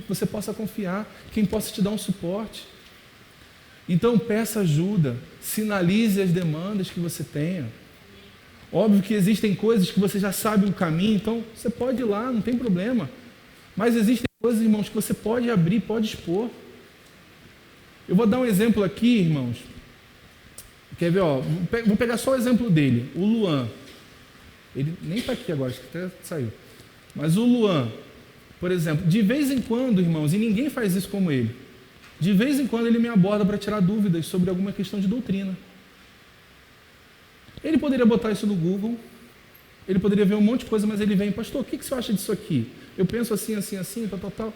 você possa confiar, quem possa te dar um suporte. Então peça ajuda, sinalize as demandas que você tenha. Óbvio que existem coisas que você já sabe o caminho, então você pode ir lá, não tem problema. Mas existem coisas, irmãos, que você pode abrir, pode expor. Eu vou dar um exemplo aqui, irmãos. Quer ver, vou pegar só o exemplo dele, o Luan. Ele nem está aqui agora, acho que até saiu. Mas o Luan, por exemplo, de vez em quando, irmãos, e ninguém faz isso como ele, de vez em quando ele me aborda para tirar dúvidas sobre alguma questão de doutrina. Ele poderia botar isso no Google, ele poderia ver um monte de coisa, mas ele vem, pastor, o que você acha disso aqui? Eu penso assim, tal.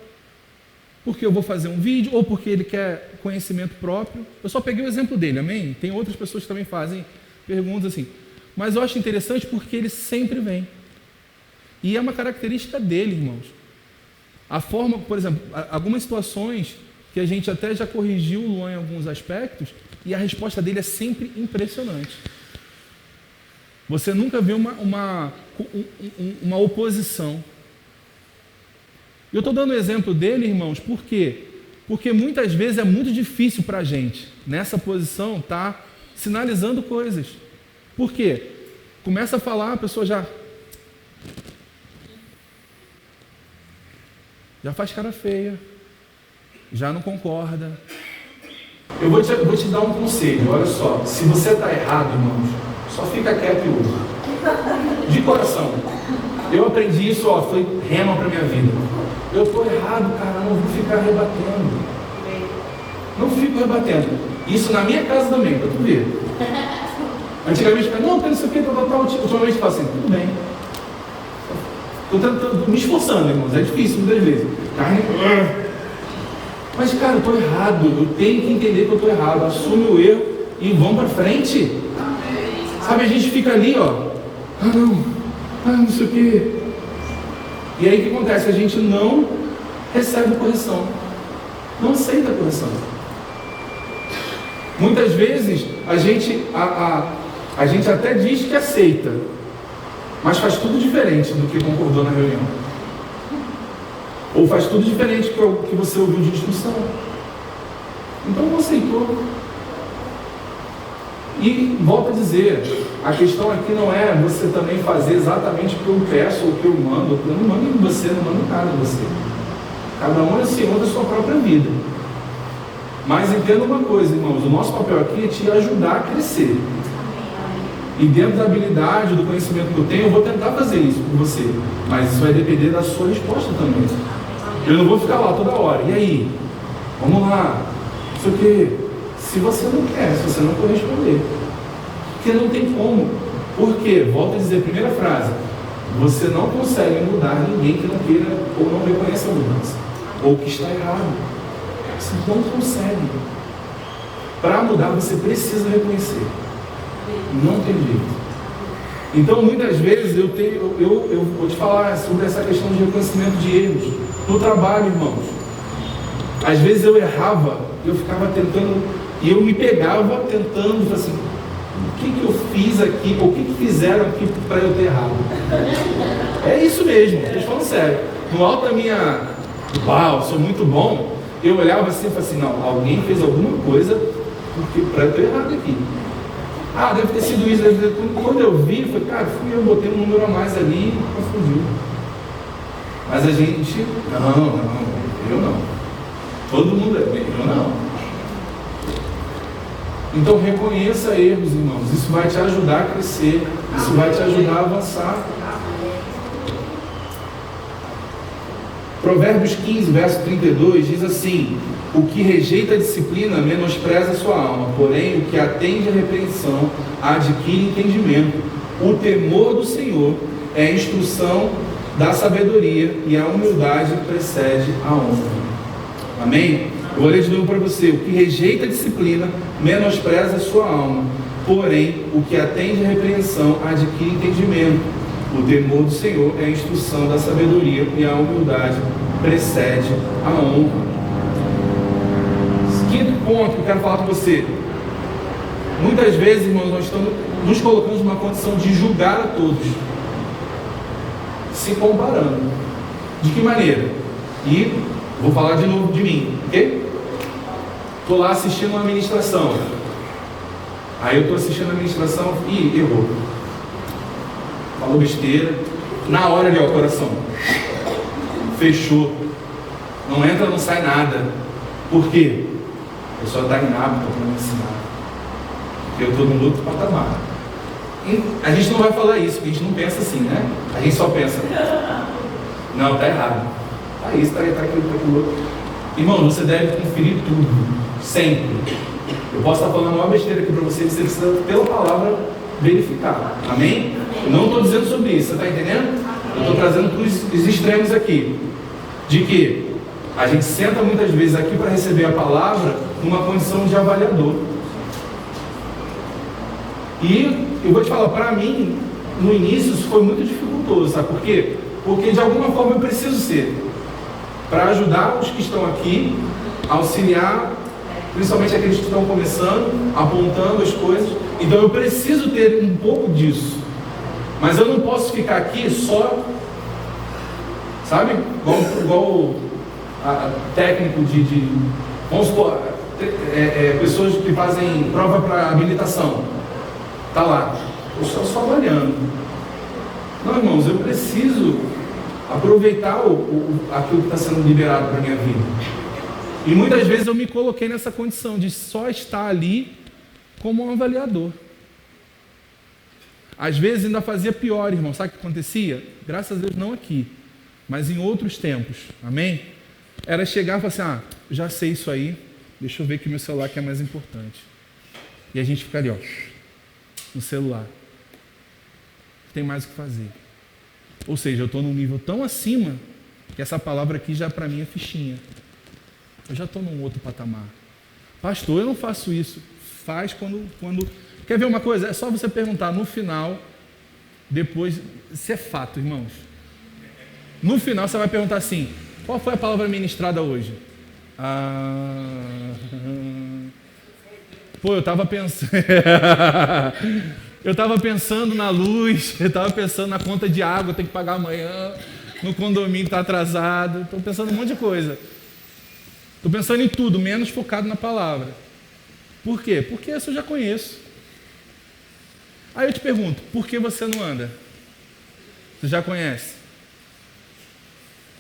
Porque eu vou fazer um vídeo, ou porque ele quer conhecimento próprio. Eu só peguei o exemplo dele, amém? Tem outras pessoas que também fazem perguntas assim. Mas eu acho interessante porque ele sempre vem. E é uma característica dele, irmãos. A forma, por exemplo, algumas situações que a gente até já corrigiu o Luan em alguns aspectos, e a resposta dele é sempre impressionante. Você nunca vê uma oposição. Eu estou dando o exemplo dele, irmãos, por quê? Porque muitas vezes é muito difícil para a gente, nessa posição, estar sinalizando coisas. Por quê? Começa a falar, a pessoa já faz cara feia, já não concorda. Eu vou te dar um conselho, olha só. Se você está errado, irmãos, só fica quieto e ouve. De coração. Eu aprendi isso, foi rema para minha vida. Eu estou errado, cara, não vou ficar rebatendo. Não fico rebatendo. Isso na minha casa também, para tu ver. Antigamente, não, não sei o que, ultimamente fala assim, tudo bem. Estou tentando, me esforçando, irmãos, é difícil muitas vezes. Carne. Mas, cara, eu estou errado, eu tenho que entender que eu estou errado, assume o erro e vamos para frente. Sabe, a gente fica ali, ó, não sei o que. E aí o que acontece? A gente não recebe correção, não aceita a correção. Muitas vezes a gente até diz que aceita, mas faz tudo diferente do que concordou na reunião. Ou faz tudo diferente do que você ouviu de instrução. Então não aceitou. E volto a dizer, a questão aqui não é você também fazer exatamente o que eu peço ou o que eu mando. Eu não mando em você, não mando nada em você. Cada um é senhor da sua própria vida. Mas entenda uma coisa, irmãos, o nosso papel aqui é te ajudar a crescer. E dentro da habilidade, do conhecimento que eu tenho, eu vou tentar fazer isso por você. Mas isso vai depender da sua resposta também. Eu não vou ficar lá toda hora. E aí? Vamos lá. Não sei o quê. Se você não quer, se você não corresponder. Porque não tem como. Por quê? Volto a dizer, primeira frase. Você não consegue mudar ninguém que não queira ou não reconheça a mudança. Ou que está errado. Você não consegue. Para mudar, você precisa reconhecer. Não tem jeito. Então, muitas vezes, eu vou te falar sobre essa questão de reconhecimento de erros. No trabalho, irmãos. Às vezes eu errava, eu ficava tentando, e eu me pegava tentando, assim, o que eu fiz aqui, ou o que fizeram aqui para eu ter errado? É isso mesmo, estou falando sério. No alto da minha, uau, sou muito bom, eu olhava assim e falava assim, não, alguém fez alguma coisa para eu ter errado aqui. Ah, deve ter sido isso, deve ter... Quando eu vi, eu falei, cara, eu botei um número a mais ali e confundiu. Mas a gente, não, eu não. Todo mundo é bem, eu não. Então reconheça erros, irmãos. Isso vai te ajudar a crescer. Isso vai te ajudar a avançar. Provérbios 15, verso 32 diz assim: o que rejeita a disciplina menospreza a sua alma, porém o que atende à repreensão adquire entendimento. O temor do Senhor é a instrução da sabedoria, e a humildade precede a honra. Amém? Eu vou ler de novo para você. O que rejeita a disciplina menospreza a sua alma, porém o que atende à repreensão adquire entendimento. O temor do Senhor é a instrução da sabedoria, e a humildade precede a honra. Quinto ponto que eu quero falar com você. Muitas vezes, irmãos, nós estamos nos colocando numa condição de julgar a todos, se comparando. De que maneira? E vou falar de novo de mim, ok? Estou lá assistindo uma ministração. Aí eu estou assistindo a ministração e errou. Falou besteira. Na hora ali, ó, coração fechou. Não entra, não sai nada. Por quê? A pessoa está inapta para me ensinar. Porque eu estou num outro patamar. E a gente não vai falar isso, porque a gente não pensa assim, né? A gente só pensa, não, está errado. Está isso, está aquilo, está aquilo outro. Irmão, você deve conferir tudo. Sempre. Eu posso estar falando uma besteira aqui para você precisa, pela palavra, verificar. Amém? Eu não estou dizendo sobre isso, você está entendendo? Eu estou trazendo para os extremos aqui. De que a gente senta muitas vezes aqui para receber a palavra numa condição de avaliador. E eu vou te falar, para mim, no início isso foi muito dificultoso, sabe por quê? Porque de alguma forma eu preciso ser, para ajudar os que estão aqui, auxiliar, principalmente aqueles que estão começando, apontando as coisas. Então eu preciso ter um pouco disso, mas eu não posso ficar aqui só, sabe, igual técnico de vamos supor, pessoas que fazem prova para habilitação, tá lá, eu só avaliando. Não, irmãos, eu preciso aproveitar aquilo que está sendo liberado para a minha vida. E muitas vezes eu me coloquei nessa condição de só estar ali como um avaliador. Às vezes ainda fazia pior, irmão. Sabe o que acontecia? Graças a Deus não aqui, mas em outros tempos. Amém? Era chegar e falar assim, já sei isso aí, deixa eu ver aqui meu celular que é mais importante. E a gente fica ali, ó. no celular. Tem mais o que fazer. Ou seja, eu estou num nível tão acima que essa palavra aqui já para mim é fichinha. Eu já estou num outro patamar. Pastor, eu não faço isso. Faz quando... Quer ver uma coisa? É só você perguntar no final, depois... Isso é fato, irmãos. No final você vai perguntar assim, qual foi a palavra ministrada hoje? Pô, eu estava pensando... eu estava pensando na luz, eu estava pensando na conta de água, tem que pagar amanhã, no condomínio que está atrasado, estou pensando em um monte de coisa. Estou pensando em tudo, menos focado na palavra. Por quê? Porque isso eu já conheço. Aí eu te pergunto, por que você não anda? Você já conhece?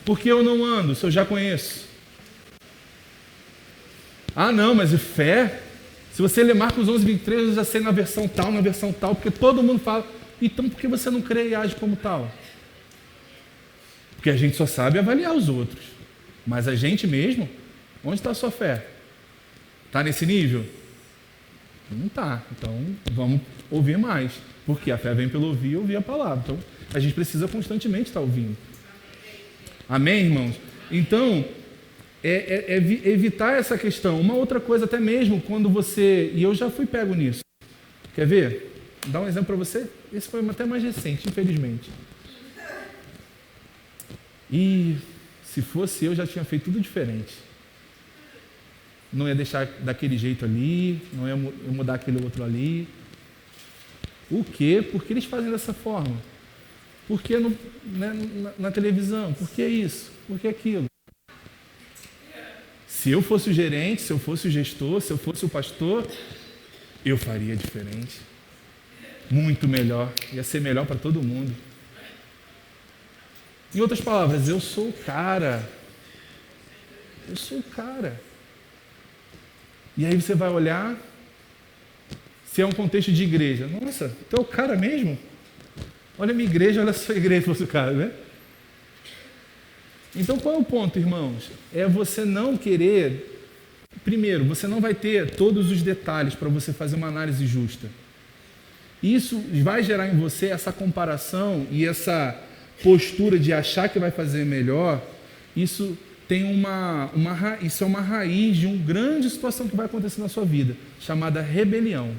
Por que eu não ando? Se eu já conheço. Ah, não, mas e fé? Se você ler Marcos 11:23, eu já sei na versão tal, porque todo mundo fala. Então, por que você não crê e age como tal? Porque a gente só sabe avaliar os outros. Mas a gente mesmo, onde está a sua fé? Está nesse nível? Não está. Então, vamos ouvir mais. Porque a fé vem pelo ouvir e ouvir a palavra. Então, a gente precisa constantemente estar ouvindo. Amém, irmãos? Então, evitar essa questão. Uma outra coisa até mesmo, quando você... E eu já fui pego nisso. Quer ver? Vou dar um exemplo para você. Esse foi até mais recente, infelizmente. E se fosse eu, já tinha feito tudo diferente. Não ia deixar daquele jeito ali, não ia mudar aquele outro ali. O quê? Por que eles fazem dessa forma? Por que na televisão? Por que isso? Por que aquilo? Se eu fosse o gerente, se eu fosse o gestor, se eu fosse o pastor, eu faria diferente. Muito melhor. Ia ser melhor para todo mundo. Em outras palavras, eu sou o cara. Eu sou o cara. E aí você vai olhar, se é um contexto de igreja. Nossa, tu é o cara mesmo? Olha a minha igreja, olha a sua igreja, fosse o cara, né? Então qual é o ponto, irmãos? É você não querer... Primeiro, você não vai ter todos os detalhes para você fazer uma análise justa. Isso vai gerar em você essa comparação e essa postura de achar que vai fazer melhor. Isso tem isso é uma raiz de uma grande situação que vai acontecer na sua vida, chamada rebelião.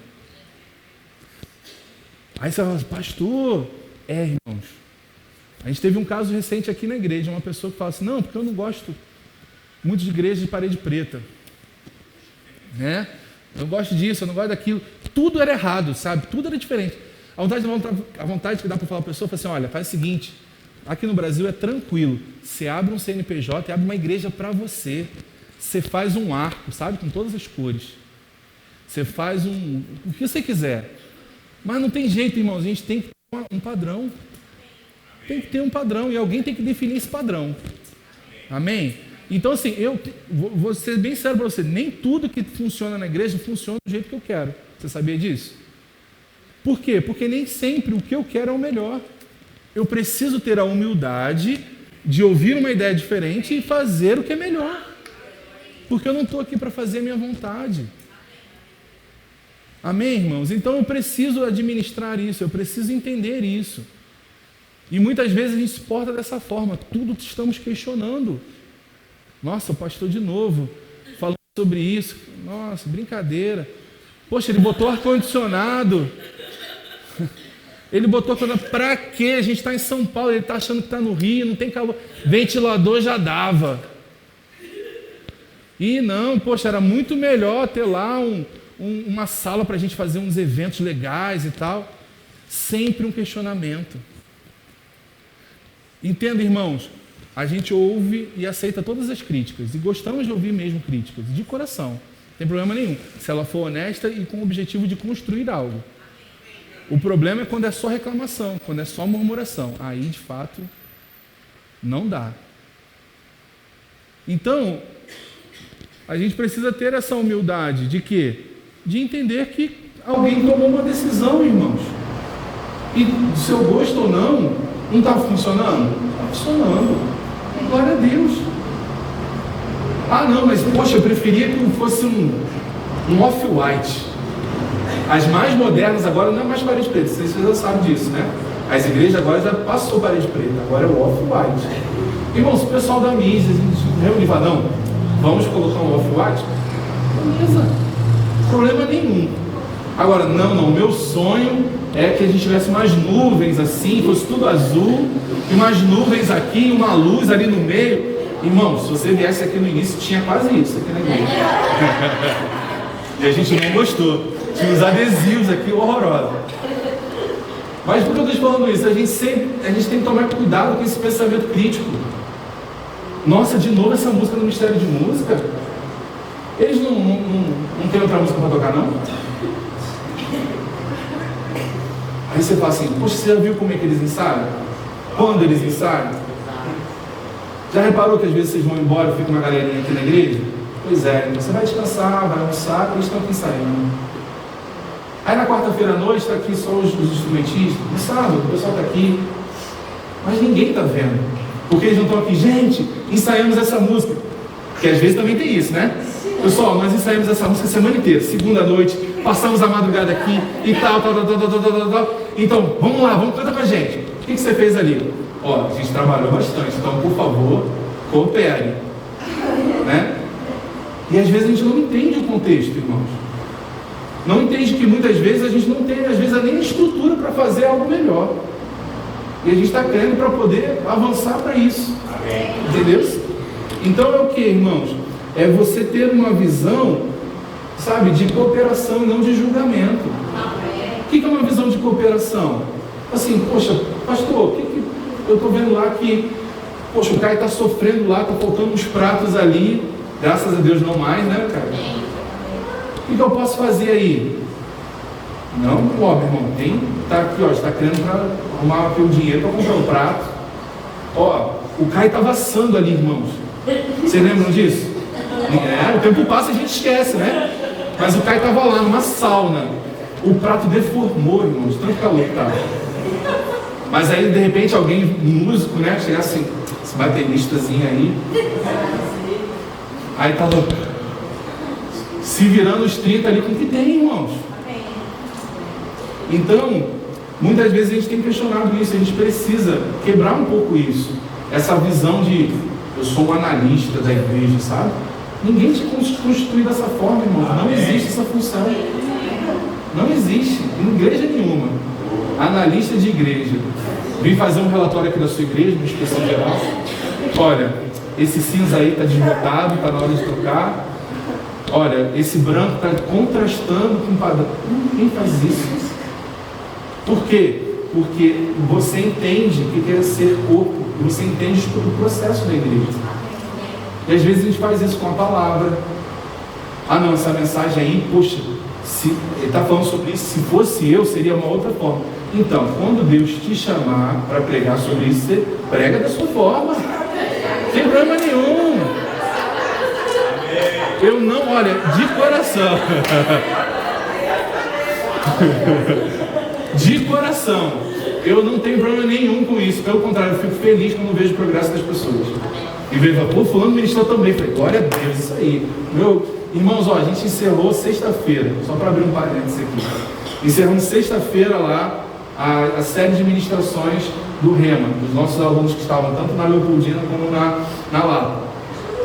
Aí você fala, pastor, irmãos, a gente teve um caso recente aqui na igreja, uma pessoa que fala assim, não, porque eu não gosto muito de igreja de parede preta, né? Eu não gosto disso, eu não gosto daquilo. Tudo era errado, sabe? Tudo era diferente. A vontade que dá para falar para a pessoa, fala assim, olha, faz o seguinte, aqui no Brasil é tranquilo, você abre um CNPJ e abre uma igreja para você. Você faz um arco, sabe? Com todas as cores. Você faz o que você quiser. Mas não tem jeito, irmãos, a gente tem que ter um padrão. Tem que ter um padrão e alguém tem que definir esse padrão. Amém? Então, assim, eu vou ser bem sério para você, nem tudo que funciona na igreja funciona do jeito que eu quero. Você sabia disso? Por quê? Porque nem sempre o que eu quero é o melhor. Eu preciso ter a humildade de ouvir uma ideia diferente e fazer o que é melhor. Porque eu não estou aqui para fazer a minha vontade. Amém, irmãos? Então eu preciso administrar isso, eu preciso entender isso. E muitas vezes a gente se porta dessa forma, tudo estamos questionando. Nossa, o pastor de novo, falando sobre isso. Nossa, brincadeira. Poxa, ele botou ar-condicionado. Ele botou ar-condicionado. Pra quê? A gente está em São Paulo, ele está achando que está no Rio, não tem calor. Ventilador já dava. E não, poxa, era muito melhor ter lá uma sala para a gente fazer uns eventos legais e tal. Sempre um questionamento. Entenda, irmãos, a gente ouve e aceita todas as críticas, e gostamos de ouvir mesmo críticas, de coração, não tem problema nenhum, se ela for honesta e com o objetivo de construir algo. O problema é quando é só reclamação, quando é só murmuração, aí de fato não dá. Então, a gente precisa ter essa humildade de quê? De entender que alguém tomou uma decisão, irmãos, e do seu gosto ou não estava funcionando? Está funcionando. Glória a Deus. Ah, não, mas poxa, eu preferia que fosse um off-white. As mais modernas agora não é mais parede preta, vocês já sabem disso, né? As igrejas agora já passou parede preta, agora é o off-white. Irmãos, o pessoal da mídia, a gente reúne e fala, não, vamos colocar um off-white? Beleza, problema nenhum. Agora, não, meu sonho é que a gente tivesse umas nuvens assim, fosse tudo azul, e umas nuvens aqui, uma luz ali no meio. Irmãos, se você viesse aqui no início, tinha quase isso aqui na igreja. E a gente não gostou. Tinha uns adesivos aqui horrorosos. Mas por que eu estou falando isso? A gente tem que tomar cuidado com esse pensamento crítico. Nossa, de novo essa música no Ministério de Música? Eles não tem outra música para tocar, não? Aí você fala assim, poxa, você já viu como é que eles ensaiam? Quando eles ensaiam? Já reparou que às vezes vocês vão embora e fica uma galerinha aqui na igreja? Pois é, então você vai descansar, vai almoçar, eles estão aqui ensaiando. Aí na quarta-feira à noite está aqui só os instrumentistas, no sábado o pessoal está aqui, mas ninguém está vendo, porque eles não estão aqui, gente, ensaiamos essa música, porque às vezes também tem isso, né? Pessoal, nós ensaiamos essa música a semana inteira, segunda noite, passamos a madrugada aqui e tal. Então, vamos lá, canta com a gente. O que você fez ali? Ó, a gente trabalhou bastante, então por favor, coopere, né? E às vezes a gente não entende o contexto, irmãos. Não entende que muitas vezes a gente não tem, às vezes, nem estrutura para fazer algo melhor. E a gente está crendo para poder avançar para isso. Amém. Entendeu? Então é o que, irmãos? É você ter uma visão, sabe, de cooperação e não de julgamento. Amém. O que é uma visão de cooperação? Assim, poxa, pastor, que eu estou vendo lá que, poxa, o Caio está sofrendo lá, está faltando uns pratos ali, graças a Deus não mais, né, Caio? O que eu posso fazer aí? Não, ó, meu irmão, tá aqui, ó, está querendo arrumar aqui o dinheiro para comprar um prato. Ó, o Caio estava assando ali, irmãos. Vocês lembram disso? O tempo passa e a gente esquece, né? Mas o Caio estava lá numa sauna. O prato deformou, irmãos, tanto calor que estava. Mas aí, de repente, alguém, músico, né, chegar assim, esse bateristazinho aí. Aí estava se virando os 30 ali com o que tem, irmãos. Então, muitas vezes a gente tem questionado isso, a gente precisa quebrar um pouco isso. Essa visão de, eu sou um analista da igreja, sabe? Ninguém te constitui dessa forma, irmão. Não existe essa função. Não existe, em igreja nenhuma. Analista de igreja. Vim fazer um relatório aqui da sua igreja, uma inspeção geral. Olha, esse cinza aí está desbotado, está na hora de trocar. Olha, esse branco está contrastando com o padrão. Ninguém faz isso. Por quê? Porque você entende o que é ser corpo. Você entende todo o processo da igreja. E às vezes a gente faz isso com a palavra. Ah não, essa mensagem aí, poxa, ele está falando sobre isso, se fosse eu, seria uma outra forma. Então, quando Deus te chamar para pregar sobre isso, você prega da sua forma. Sem problema nenhum. Eu não, olha, de coração. De coração. Eu não tenho problema nenhum com isso. Pelo contrário, eu fico feliz quando vejo o progresso das pessoas. E vejo, pô, fulano ministrou também. Falei, glória a Deus, isso aí. Irmãos, ó, a gente encerrou sexta-feira, só para abrir um parênteses aqui. Encerramos sexta-feira lá a série de ministrações do Rema, dos nossos alunos que estavam tanto na Leopoldina como na Lapa.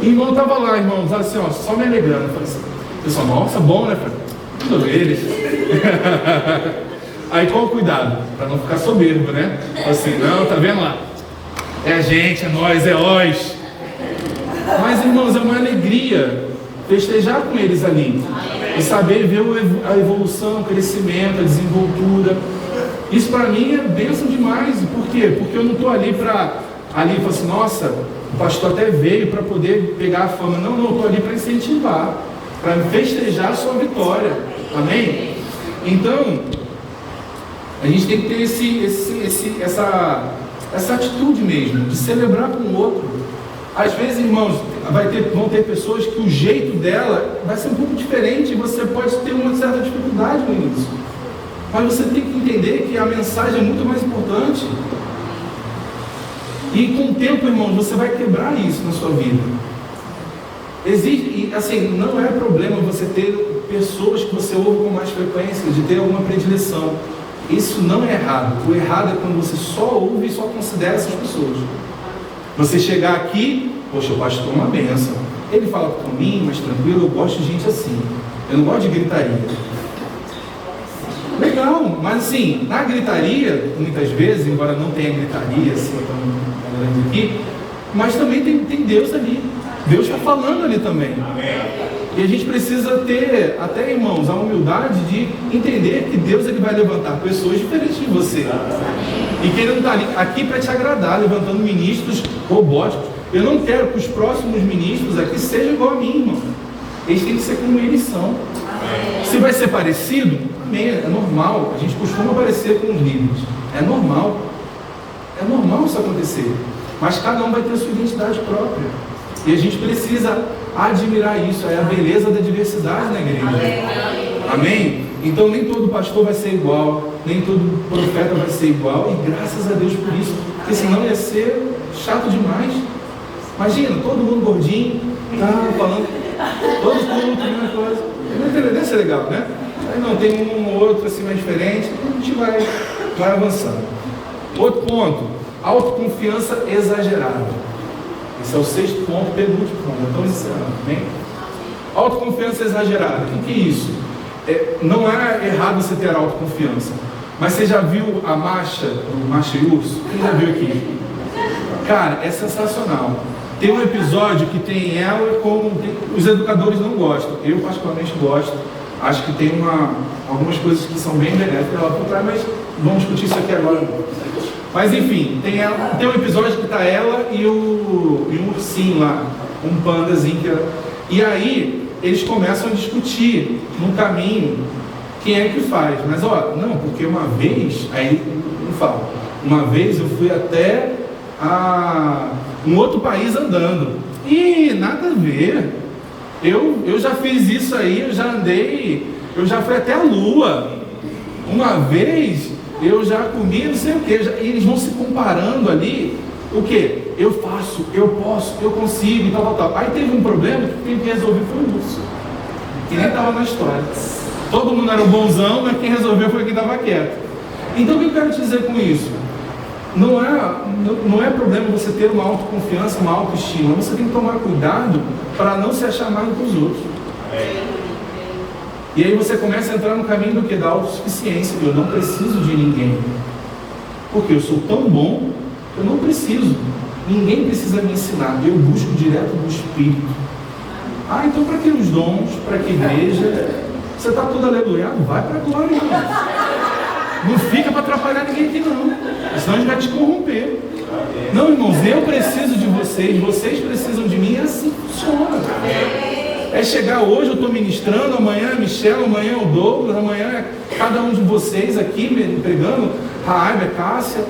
E o irmão estava lá, irmãos, assim, ó, só me alegrando. Eu falei assim, pessoal, nossa, bom, né? Tudo eles. Aí qual o cuidado? Para não ficar soberbo, né? Assim, não, tá vendo lá? É a gente, é nós, é nós. Mas, irmãos, é uma alegria festejar com eles ali. E saber ver a evolução, o crescimento, a desenvoltura. Isso para mim é bênção demais. Por quê? Porque eu não estou ali para falar assim, nossa, o pastor até veio para poder pegar a fama. Não, eu estou ali para incentivar, para festejar a sua vitória. Amém? Então, a gente tem que ter essa atitude mesmo, de celebrar com o outro. Às vezes, irmãos, vão ter pessoas que o jeito dela vai ser um pouco diferente e você pode ter uma certa dificuldade com isso. Mas você tem que entender que a mensagem é muito mais importante. E com o tempo, irmãos, você vai quebrar isso na sua vida. Existe, assim, não é problema você ter pessoas que você ouve com mais frequência. frequência, de ter alguma predileção. Isso não é errado. O errado é quando você só ouve e só considera essas pessoas. Você chegar aqui, poxa, o pastor é uma benção. Ele fala por mim, mas tranquilo, eu gosto de gente assim. Eu não gosto de gritaria. Legal, mas assim, na gritaria, muitas vezes, embora não tenha gritaria, assim, tão grande aqui, mas também tem Deus ali. Deus está falando ali também. E a gente precisa ter, até irmãos, a humildade de entender que Deus ele vai levantar pessoas diferentes de você. E que Ele não está aqui para te agradar, levantando ministros robóticos. Eu não quero que os próximos ministros aqui sejam igual a mim, irmão. Eles têm que ser como eles são. Se vai ser parecido, amém, é normal. A gente costuma parecer com os líderes. É normal. É normal isso acontecer. Mas cada um vai ter a sua identidade própria. E a gente precisa admirar isso. É a beleza da diversidade na igreja. Amém? Então nem todo pastor vai ser igual, nem todo profeta vai ser igual. E graças a Deus por isso. Porque senão ia ser chato demais. Imagina, todo mundo gordinho, tá falando, todos cultos, a mesma coisa. Deve ser legal, né? Aí não, tem um ou outro assim mais diferente, a gente vai avançando. Outro ponto, autoconfiança exagerada. Esse é o sexto ponto, penúltimo ponto, então encerrando, bem? Autoconfiança exagerada, o que é isso? Não é errado você ter autoconfiança, mas você já viu a Masha, o Masha e Urso? Quem já viu aqui? Cara, é sensacional. Tem um episódio que tem ela com... Os educadores não gostam, eu particularmente gosto. Acho que tem algumas coisas que são bem benéficas lá por trás, mas vamos discutir isso aqui agora. Mas enfim, tem um episódio que está ela e um ursinho lá, um pandazinho. E aí eles começam a discutir no caminho quem é que faz. Mas não, porque uma vez, aí não falo, uma vez eu fui até um outro país andando. E nada a ver. Eu já fiz isso aí, eu já fui até a Lua. Uma vez eu já comi não sei o que. E eles vão se comparando ali. O que? Eu faço, eu posso, eu consigo e tal. Aí teve um problema que quem resolveu foi o urso. Que nem estava na história. Todo mundo era um bonzão, mas quem resolveu foi quem estava quieto. Então o que eu quero te dizer com isso? Não é problema você ter uma autoconfiança, uma autoestima. Você tem que tomar cuidado para não se achar mais do que os outros. E aí você começa a entrar no caminho do que? Da autossuficiência. Eu não preciso de ninguém. Porque eu sou tão bom, eu não preciso. Ninguém precisa me ensinar. Eu busco direto do Espírito. Então para que os dons? Para que igreja? Você está todo aleluiado? Vai para a glória, irmão. Não fica para atrapalhar ninguém aqui não. Senão a gente vai te corromper. Não, irmãos, eu preciso de vocês precisam de mim, e assim funciona. É chegar hoje, eu estou ministrando, amanhã é Michel, amanhã é o Douglas, amanhã é cada um de vocês aqui pregando, Raiva, Cássia,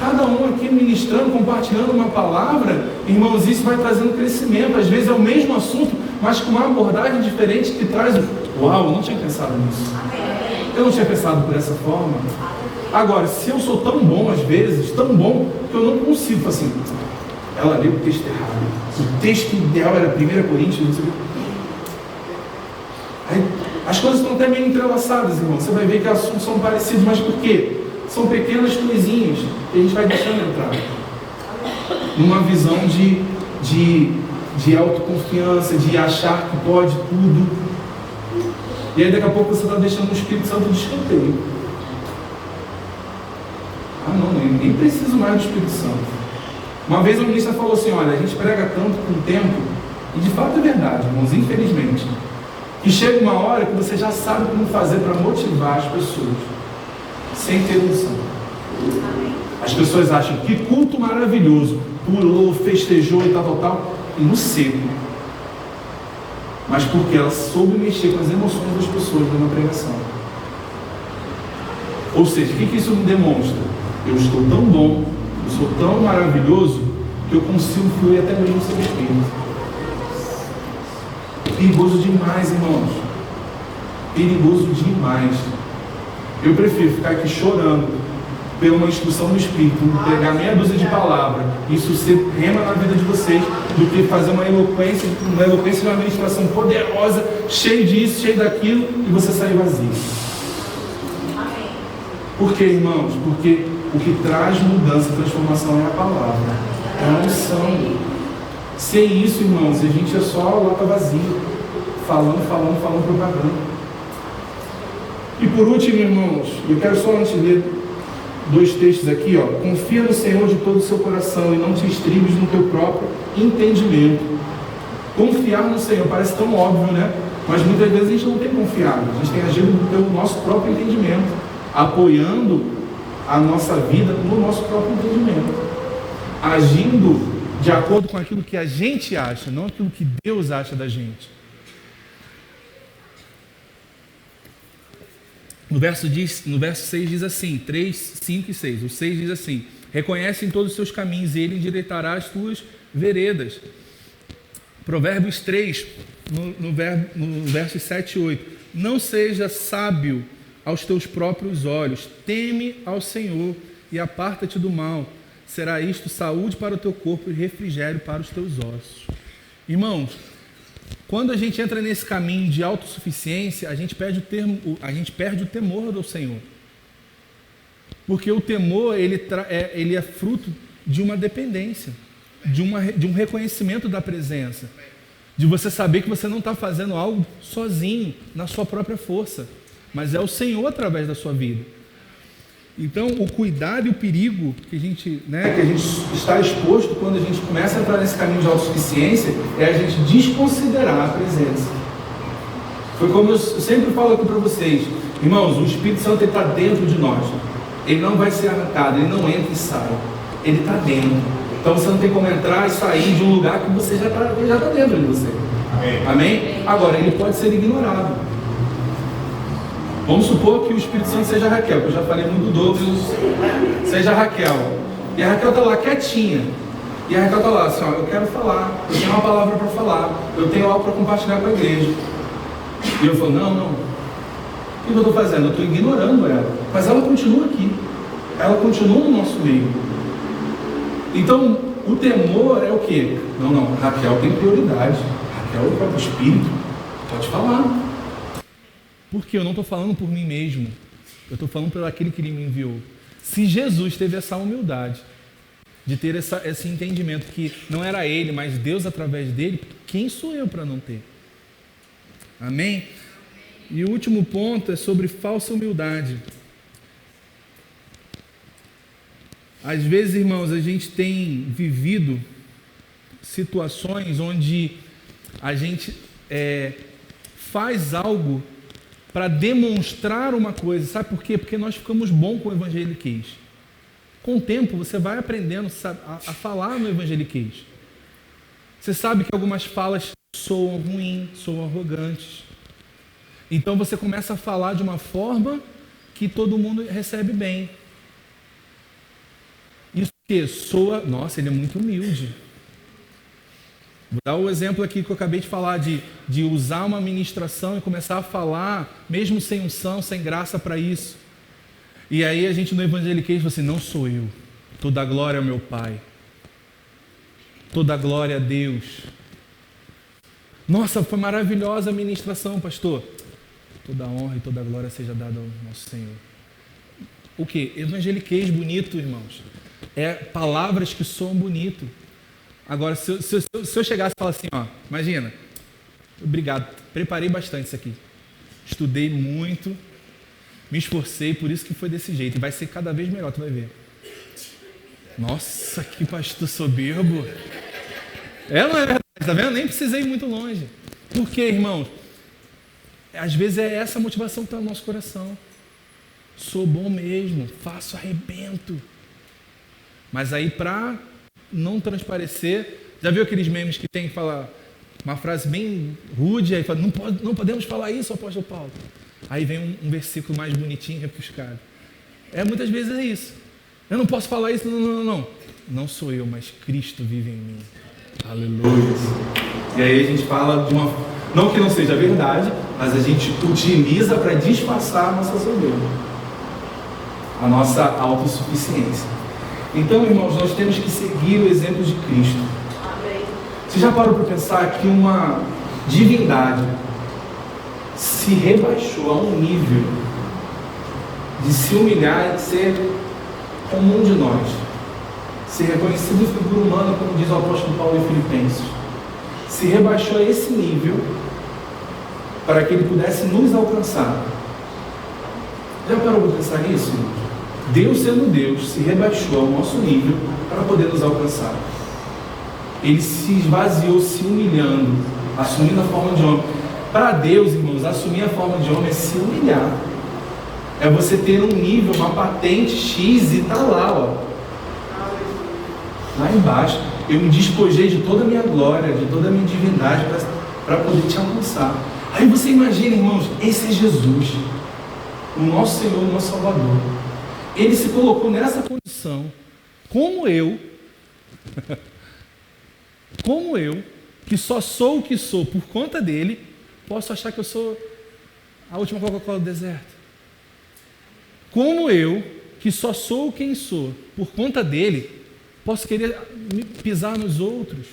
cada um aqui ministrando, compartilhando uma palavra. Irmãos, isso vai trazendo crescimento. Às vezes é o mesmo assunto, mas com uma abordagem diferente que traz uau, eu não tinha pensado nisso. Eu não tinha pensado por essa forma. Agora, se eu sou tão bom às vezes, tão bom, que eu não consigo, assim, ela leu o texto errado. O texto ideal era 1 Coríntios, não sei o que. Aí, as coisas estão até meio entrelaçadas, irmão. Você vai ver que assuntos são parecidos, mas por quê? São pequenas coisinhas que a gente vai deixando entrar. Numa visão de autoconfiança, de achar que pode tudo. E aí daqui a pouco você está deixando o Espírito Santo de escanteio. Não, eu nem preciso mais do Espírito Santo. Uma vez a ministra falou assim, olha, a gente prega tanto com o tempo, e de fato é verdade, irmãos, infelizmente, que chega uma hora que você já sabe como fazer para motivar as pessoas, sem ter noção. As pessoas acham que culto maravilhoso, pulou, festejou e tal, e no seco. Mas porque ela soube mexer com as emoções das pessoas numa pregação. Ou seja, o que isso me demonstra? Eu estou tão bom, eu sou tão maravilhoso, que eu consigo fluir até mesmo sem Espírito. Perigoso demais, irmãos. Perigoso demais. Eu prefiro ficar aqui chorando pela uma instrução do Espírito, pegar meia dúzia de palavras, isso ser rema na vida de vocês, do que fazer uma eloquência de uma ministração poderosa, cheio disso, cheio daquilo, e você sair vazio. Por quê, irmãos? Porque o que traz mudança e transformação é a palavra, é a unção. Sem isso, irmãos, a gente é só lata vazia, falando, propaganda. E por último, irmãos, eu quero só antes ler 2 textos aqui, ó. Confia no Senhor de todo o seu coração e não te estribes no teu próprio entendimento. Confiar no Senhor parece tão óbvio, né? Mas muitas vezes a gente não tem confiado, a gente tem agido pelo nosso próprio entendimento, apoiando a nossa vida no nosso próprio entendimento, agindo de acordo com aquilo que a gente acha, não aquilo que Deus acha da gente. No verso 6 diz assim, 3, 5 e 6. O 6 diz assim: reconhece em todos os seus caminhos e ele endireitará as tuas veredas. Provérbios 3, no verso 7 e 8. Não seja sábio aos teus próprios olhos, teme ao Senhor e aparta-te do mal. Será isto saúde para o teu corpo e refrigério para os teus ossos. Irmãos, quando a gente entra nesse caminho de autossuficiência, a gente perde o temor do Senhor. Porque o temor, ele é fruto de uma dependência, de um reconhecimento da presença, de você saber que você não está fazendo algo sozinho, na sua própria força, mas é o Senhor através da sua vida. Então, o cuidado e o perigo que a gente está exposto quando a gente começa a entrar nesse caminho de autossuficiência é a gente desconsiderar a presença. Foi como eu sempre falo aqui para vocês, irmãos, o Espírito Santo está dentro de nós. Ele não vai ser arrancado, ele não entra e sai. Ele está dentro. Então você não tem como entrar e sair de um lugar que você já está dentro de você. Amém? Agora, ele pode ser ignorado. Vamos supor que o Espírito Santo seja a Raquel, que eu já falei muito do Douglas, seja a Raquel. E a Raquel está lá quietinha. E a Raquel está lá assim, ó, eu quero falar, eu tenho uma palavra para falar, eu tenho algo para compartilhar com a igreja. E eu falo, não. O que eu estou fazendo? Eu estou ignorando ela. Mas ela continua aqui. Ela continua no nosso meio. Então, o temor é o quê? Não, Raquel tem prioridade. Raquel é o próprio Espírito. Pode falar. Porque eu não estou falando por mim mesmo, eu estou falando por aquele que ele me enviou. Se Jesus teve essa humildade de ter esse entendimento que não era ele, mas Deus através dele, quem sou eu para não ter? Amém? E o último ponto é sobre falsa humildade. Às vezes, irmãos, a gente tem vivido situações onde a gente faz algo para demonstrar uma coisa. Sabe por quê? Porque nós ficamos bons com o evangeliquez. Com o tempo, você vai aprendendo a falar no evangeliquez. Você sabe que algumas falas soam ruins, soam arrogantes. Então você começa a falar de uma forma que todo mundo recebe bem. Isso que soa... Nossa, ele é muito humilde. Vou dar o exemplo aqui que eu acabei de falar, de usar uma ministração e começar a falar, mesmo sem unção, sem graça para isso. E aí a gente no evangeliquez fala assim, não sou eu, toda a glória ao meu Pai, toda a glória a Deus. Nossa, foi maravilhosa a ministração, pastor. Toda a honra e toda a glória seja dada ao nosso Senhor. O que? Evangeliquez bonito, irmãos. É palavras que soam bonito. Agora, se eu chegasse e falasse assim, ó, imagina, obrigado, preparei bastante isso aqui, estudei muito, me esforcei, por isso que foi desse jeito, e vai ser cada vez melhor, tu vai ver. Nossa, que pastor soberbo. Não é verdade, tá vendo? Nem precisei ir muito longe. Por quê, irmãos? Às vezes é essa a motivação que está no nosso coração. Sou bom mesmo, faço, arrebento. Mas aí para não transparecer, já viu aqueles memes que tem que falar uma frase bem rude, aí fala, não podemos falar isso, apóstolo Paulo. Aí vem um versículo mais bonitinho, rebuscado. Muitas vezes é isso. Eu não posso falar isso, não. Não sou eu, mas Cristo vive em mim. Aleluia. E aí a gente fala de uma... Não que não seja verdade, mas a gente utiliza para disfarçar a nossa soberba. a nossa autossuficiência. Então, irmãos, nós temos que seguir o exemplo de Cristo. Você já parou para pensar que uma divindade se rebaixou a um nível de se humilhar e ser comum de nós, ser reconhecido em figura humana, como diz o apóstolo Paulo em Filipenses, se rebaixou a esse nível para que ele pudesse nos alcançar. Já parou para pensar nisso? Deus, sendo Deus, se rebaixou ao nosso nível para poder nos alcançar. Ele se esvaziou, se humilhando, assumindo a forma de homem. Para Deus, irmãos, assumir a forma de homem é se humilhar. É você ter um nível, uma patente X e tá lá, ó. Lá embaixo. Eu me despojei de toda a minha glória, de toda a minha divindade para poder te alcançar. Aí você imagina, irmãos, esse é Jesus, o nosso Senhor, o nosso Salvador. Ele se colocou nessa condição, como eu, que só sou o que sou por conta dele, posso achar que eu sou a última Coca-Cola do deserto. Como eu, que só sou quem sou por conta dele, posso querer me pisar nos outros,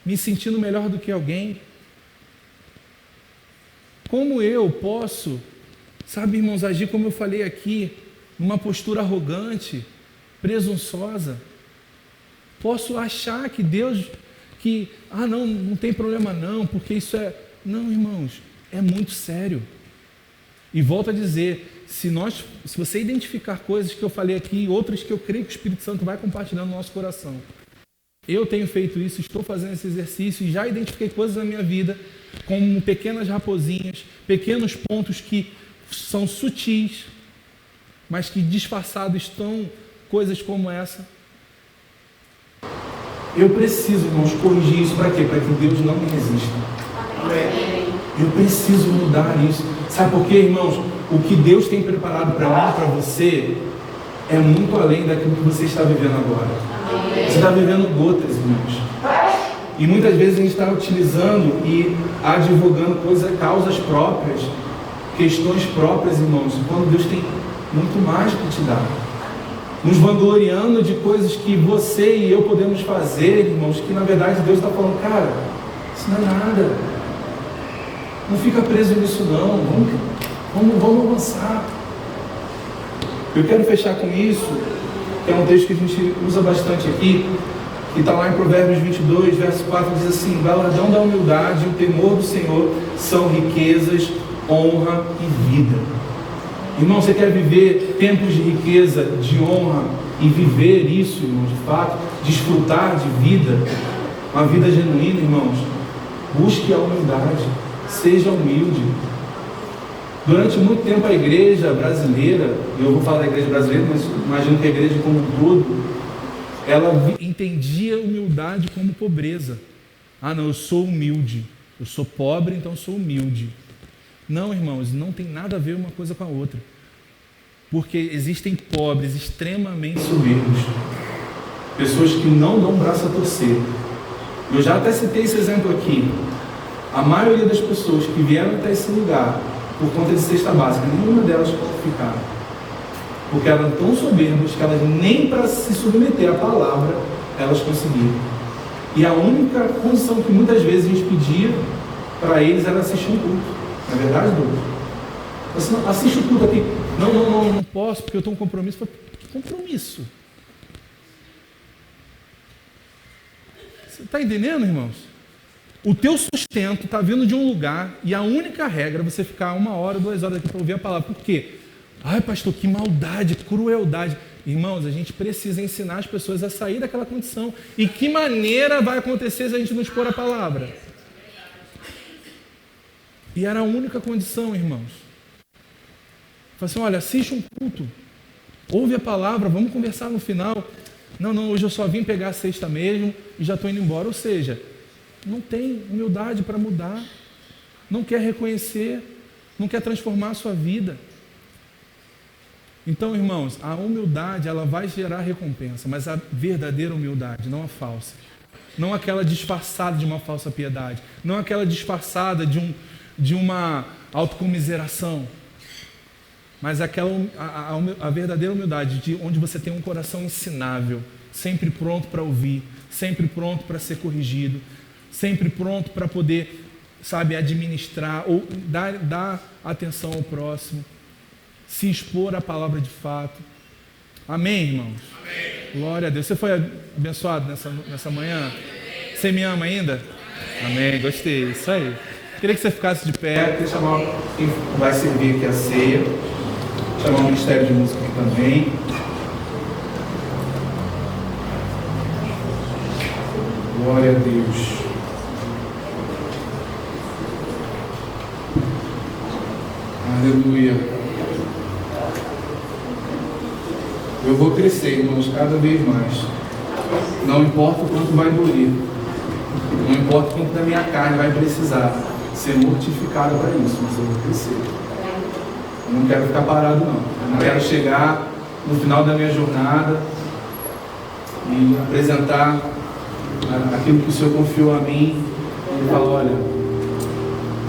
me sentindo melhor do que alguém. Como eu posso, sabe, irmãos, agir como eu falei aqui, numa postura arrogante, presunçosa? Posso achar que Deus, não tem problema não, porque isso é... Não, irmãos, é muito sério. E volto a dizer, se você identificar coisas que eu falei aqui, outras que eu creio que o Espírito Santo vai compartilhando no nosso coração. Eu tenho feito isso, estou fazendo esse exercício e já identifiquei coisas na minha vida, como pequenas raposinhas, pequenos pontos que são sutis, mas que disfarçados estão coisas como essa. Eu preciso, irmãos, corrigir isso para quê? Para que Deus não me resista. Eu preciso mudar isso. Sabe por quê, irmãos? O que Deus tem preparado para mim e para você é muito além daquilo que você está vivendo agora. Você está vivendo gotas, irmãos. E muitas vezes a gente está utilizando e advogando causas próprias, questões próprias, irmãos, quando Deus tem muito mais para te dar. Nos vangloriando de coisas que você e eu podemos fazer, irmãos, que na verdade Deus está falando, cara, isso não é nada. Não fica preso nisso não, vamos avançar. Eu quero fechar com isso, que é um texto que a gente usa bastante aqui, que está lá em Provérbios 22, verso 4, diz assim: galardão da humildade e o temor do Senhor são riquezas, honra e vida. Irmão, você quer viver tempos de riqueza, de honra e viver isso, irmãos, de fato, desfrutar de vida, uma vida genuína, irmãos, busque a humildade, seja humilde. Durante muito tempo a igreja brasileira, eu vou falar da igreja brasileira, mas imagino que a igreja como um todo, ela entendia humildade como pobreza. Não, eu sou humilde, eu sou pobre, então eu sou humilde. Não, irmãos, não tem nada a ver uma coisa com a outra. Porque existem pobres extremamente soberbos, pessoas que não dão braço a torcer. Eu já até citei esse exemplo aqui. A maioria das pessoas que vieram até esse lugar por conta de cesta básica, nenhuma delas qualificaram. Porque eram tão soberbas que elas nem para se submeter à palavra elas conseguiram. E a única condição que muitas vezes a gente pedia para eles era assistir um culto. Não é verdade, Douglas? Você não, assiste o culto aqui. Não posso, porque eu tenho um compromisso. Que compromisso? Você está entendendo, irmãos? O teu sustento está vindo de um lugar e a única regra é você ficar 1 hora, 2 horas aqui para ouvir a palavra. Por quê? Ai, pastor, que maldade, crueldade. Irmãos, a gente precisa ensinar as pessoas a sair daquela condição. E que maneira vai acontecer se a gente não expor a palavra? E era a única condição, irmãos. Falei assim, olha, assiste um culto, ouve a palavra, vamos conversar no final. Não, hoje eu só vim pegar a cesta mesmo e já estou indo embora. Ou seja, não tem humildade para mudar, não quer reconhecer, não quer transformar a sua vida. Então, irmãos, a humildade, ela vai gerar recompensa, mas a verdadeira humildade, não a falsa. Não aquela disfarçada de uma falsa piedade, não aquela disfarçada de uma autocomiseração. mas a verdadeira humildade, de onde você tem um coração ensinável, sempre pronto para ouvir, sempre pronto para ser corrigido, sempre pronto para poder, sabe, administrar ou dar atenção ao próximo, se expor à palavra de fato. Amém, irmãos? Amém. Glória a Deus. Você foi abençoado nessa manhã? Você me ama ainda? Amém, gostei, isso aí. Queria que você ficasse de pé. Queria chamar quem vai servir aqui a ceia, chamar o Ministério de Música aqui também. Glória a Deus. Aleluia. Eu vou crescer, irmãos, cada vez mais. Não importa o quanto vai doer. Não importa o quanto da minha carne vai precisar ser mortificada para isso, mas eu vou crescer. Eu não quero ficar parado, não. Eu não quero chegar no final da minha jornada e apresentar aquilo que o Senhor confiou a mim. Ele falou: olha,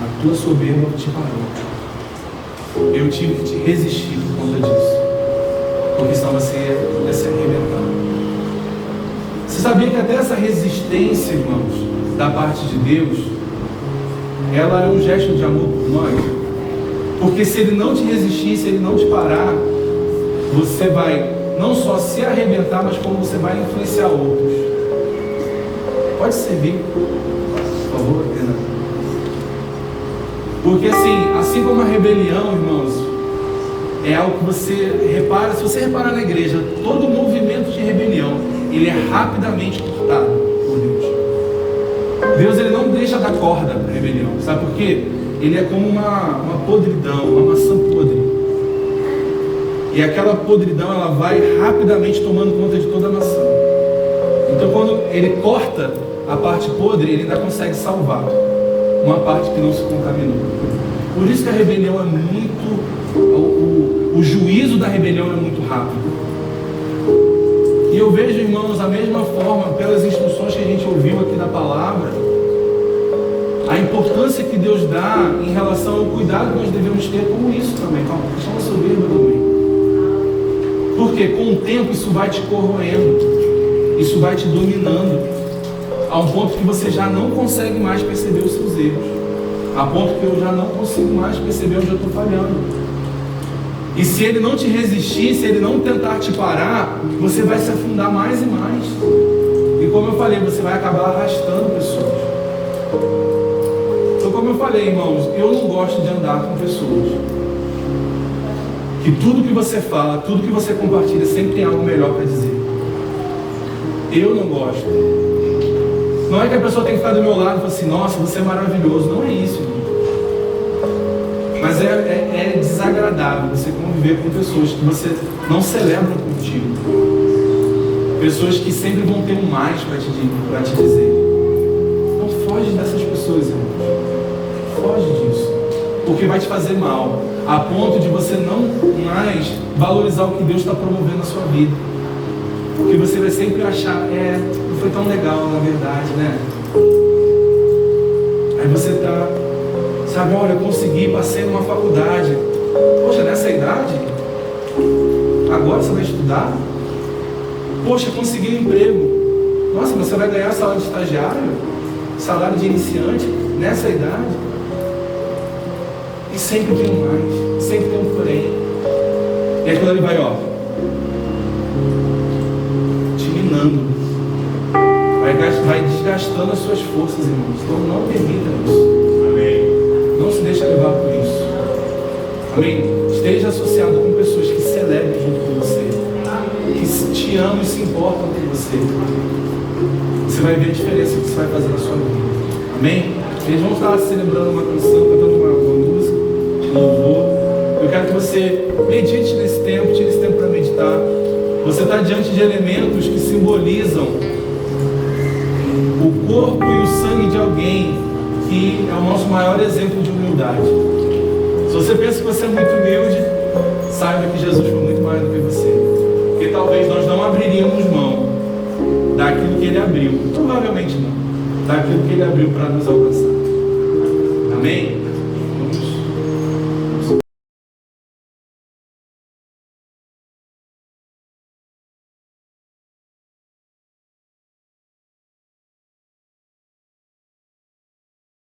a tua soberba te parou. Eu tive que te resistir por conta disso, porque senão você ia se arrebentar. Você sabia que até essa resistência, irmãos, da parte de Deus, ela é um gesto de amor por nós? Porque se Ele não te resistir, se Ele não te parar, você vai não só se arrebentar, mas como você vai influenciar outros. Pode servir, por favor, Renan. Porque assim como a rebelião, irmãos, é algo que você repara. Se você reparar na igreja, todo movimento de rebelião, ele é rapidamente cortado por Deus. Deus, ele não deixa dar corda para a rebelião. Sabe por quê? Ele é como uma podridão, uma maçã podre. E aquela podridão, ela vai rapidamente tomando conta de toda a maçã. Então, quando ele corta a parte podre, ele ainda consegue salvar uma parte que não se contaminou. Por isso que a rebelião é muito... O juízo da rebelião é muito rápido. E eu vejo, irmãos, da mesma forma, pelas instruções que a gente ouviu aqui na palavra, a importância que Deus dá em relação ao cuidado que nós devemos ter com isso também, com a questão da soberba também. Porque com o tempo isso vai te corroendo, isso vai te dominando, a um ponto que você já não consegue mais perceber os seus erros, a ponto que eu já não consigo mais perceber onde eu estou falhando. E se ele não te resistir, se ele não tentar te parar, você vai se afundar mais e mais. E como eu falei, você vai acabar arrastando pessoas. Então, como eu falei, irmãos, eu não gosto de andar com pessoas que tudo que você fala, tudo que você compartilha, sempre tem algo melhor para dizer. Eu não gosto. Não é que a pessoa tem que ficar do meu lado e falar assim: nossa, você é maravilhoso. Não é isso, irmão. Mas é desagradável você conviver com pessoas que você não celebram contigo. Pessoas que sempre vão ter um mais para te dizer. Não foge dessas pessoas, irmãos. Foge disso. Porque vai te fazer mal, a ponto de você não mais valorizar o que Deus está promovendo na sua vida. Porque você vai sempre achar: não foi tão legal, na verdade, né? Aí você está... Sabe, olha, eu consegui, passei numa faculdade. Poxa, nessa idade? Agora você vai estudar? Poxa, consegui um emprego. Nossa, mas você vai ganhar salário de estagiário? Salário de iniciante? Nessa idade? E sempre tem um mais, sempre tem um porém. E aquilo ali vai, te minando. Vai desgastando as suas forças, irmãos. Então não permita isso. Não se deixe levar por isso. Amém? Esteja associado com pessoas que celebram junto com você, que te amam e se importam com você. Você vai ver a diferença que isso vai fazer na sua vida. Amém? Eles vão estar celebrando uma canção, cantando uma música de louvor. Eu quero que você medite nesse tempo, tire esse tempo para meditar. Você está diante de elementos que simbolizam o corpo e o sangue de alguém que é o nosso maior exemplo de humildade. Se você pensa que você é muito humilde, saiba que Jesus foi muito mais do que você. Porque talvez nós não abriríamos mão daquilo que Ele abriu. Provavelmente não. Daquilo que Ele abriu para nos alcançar. Amém?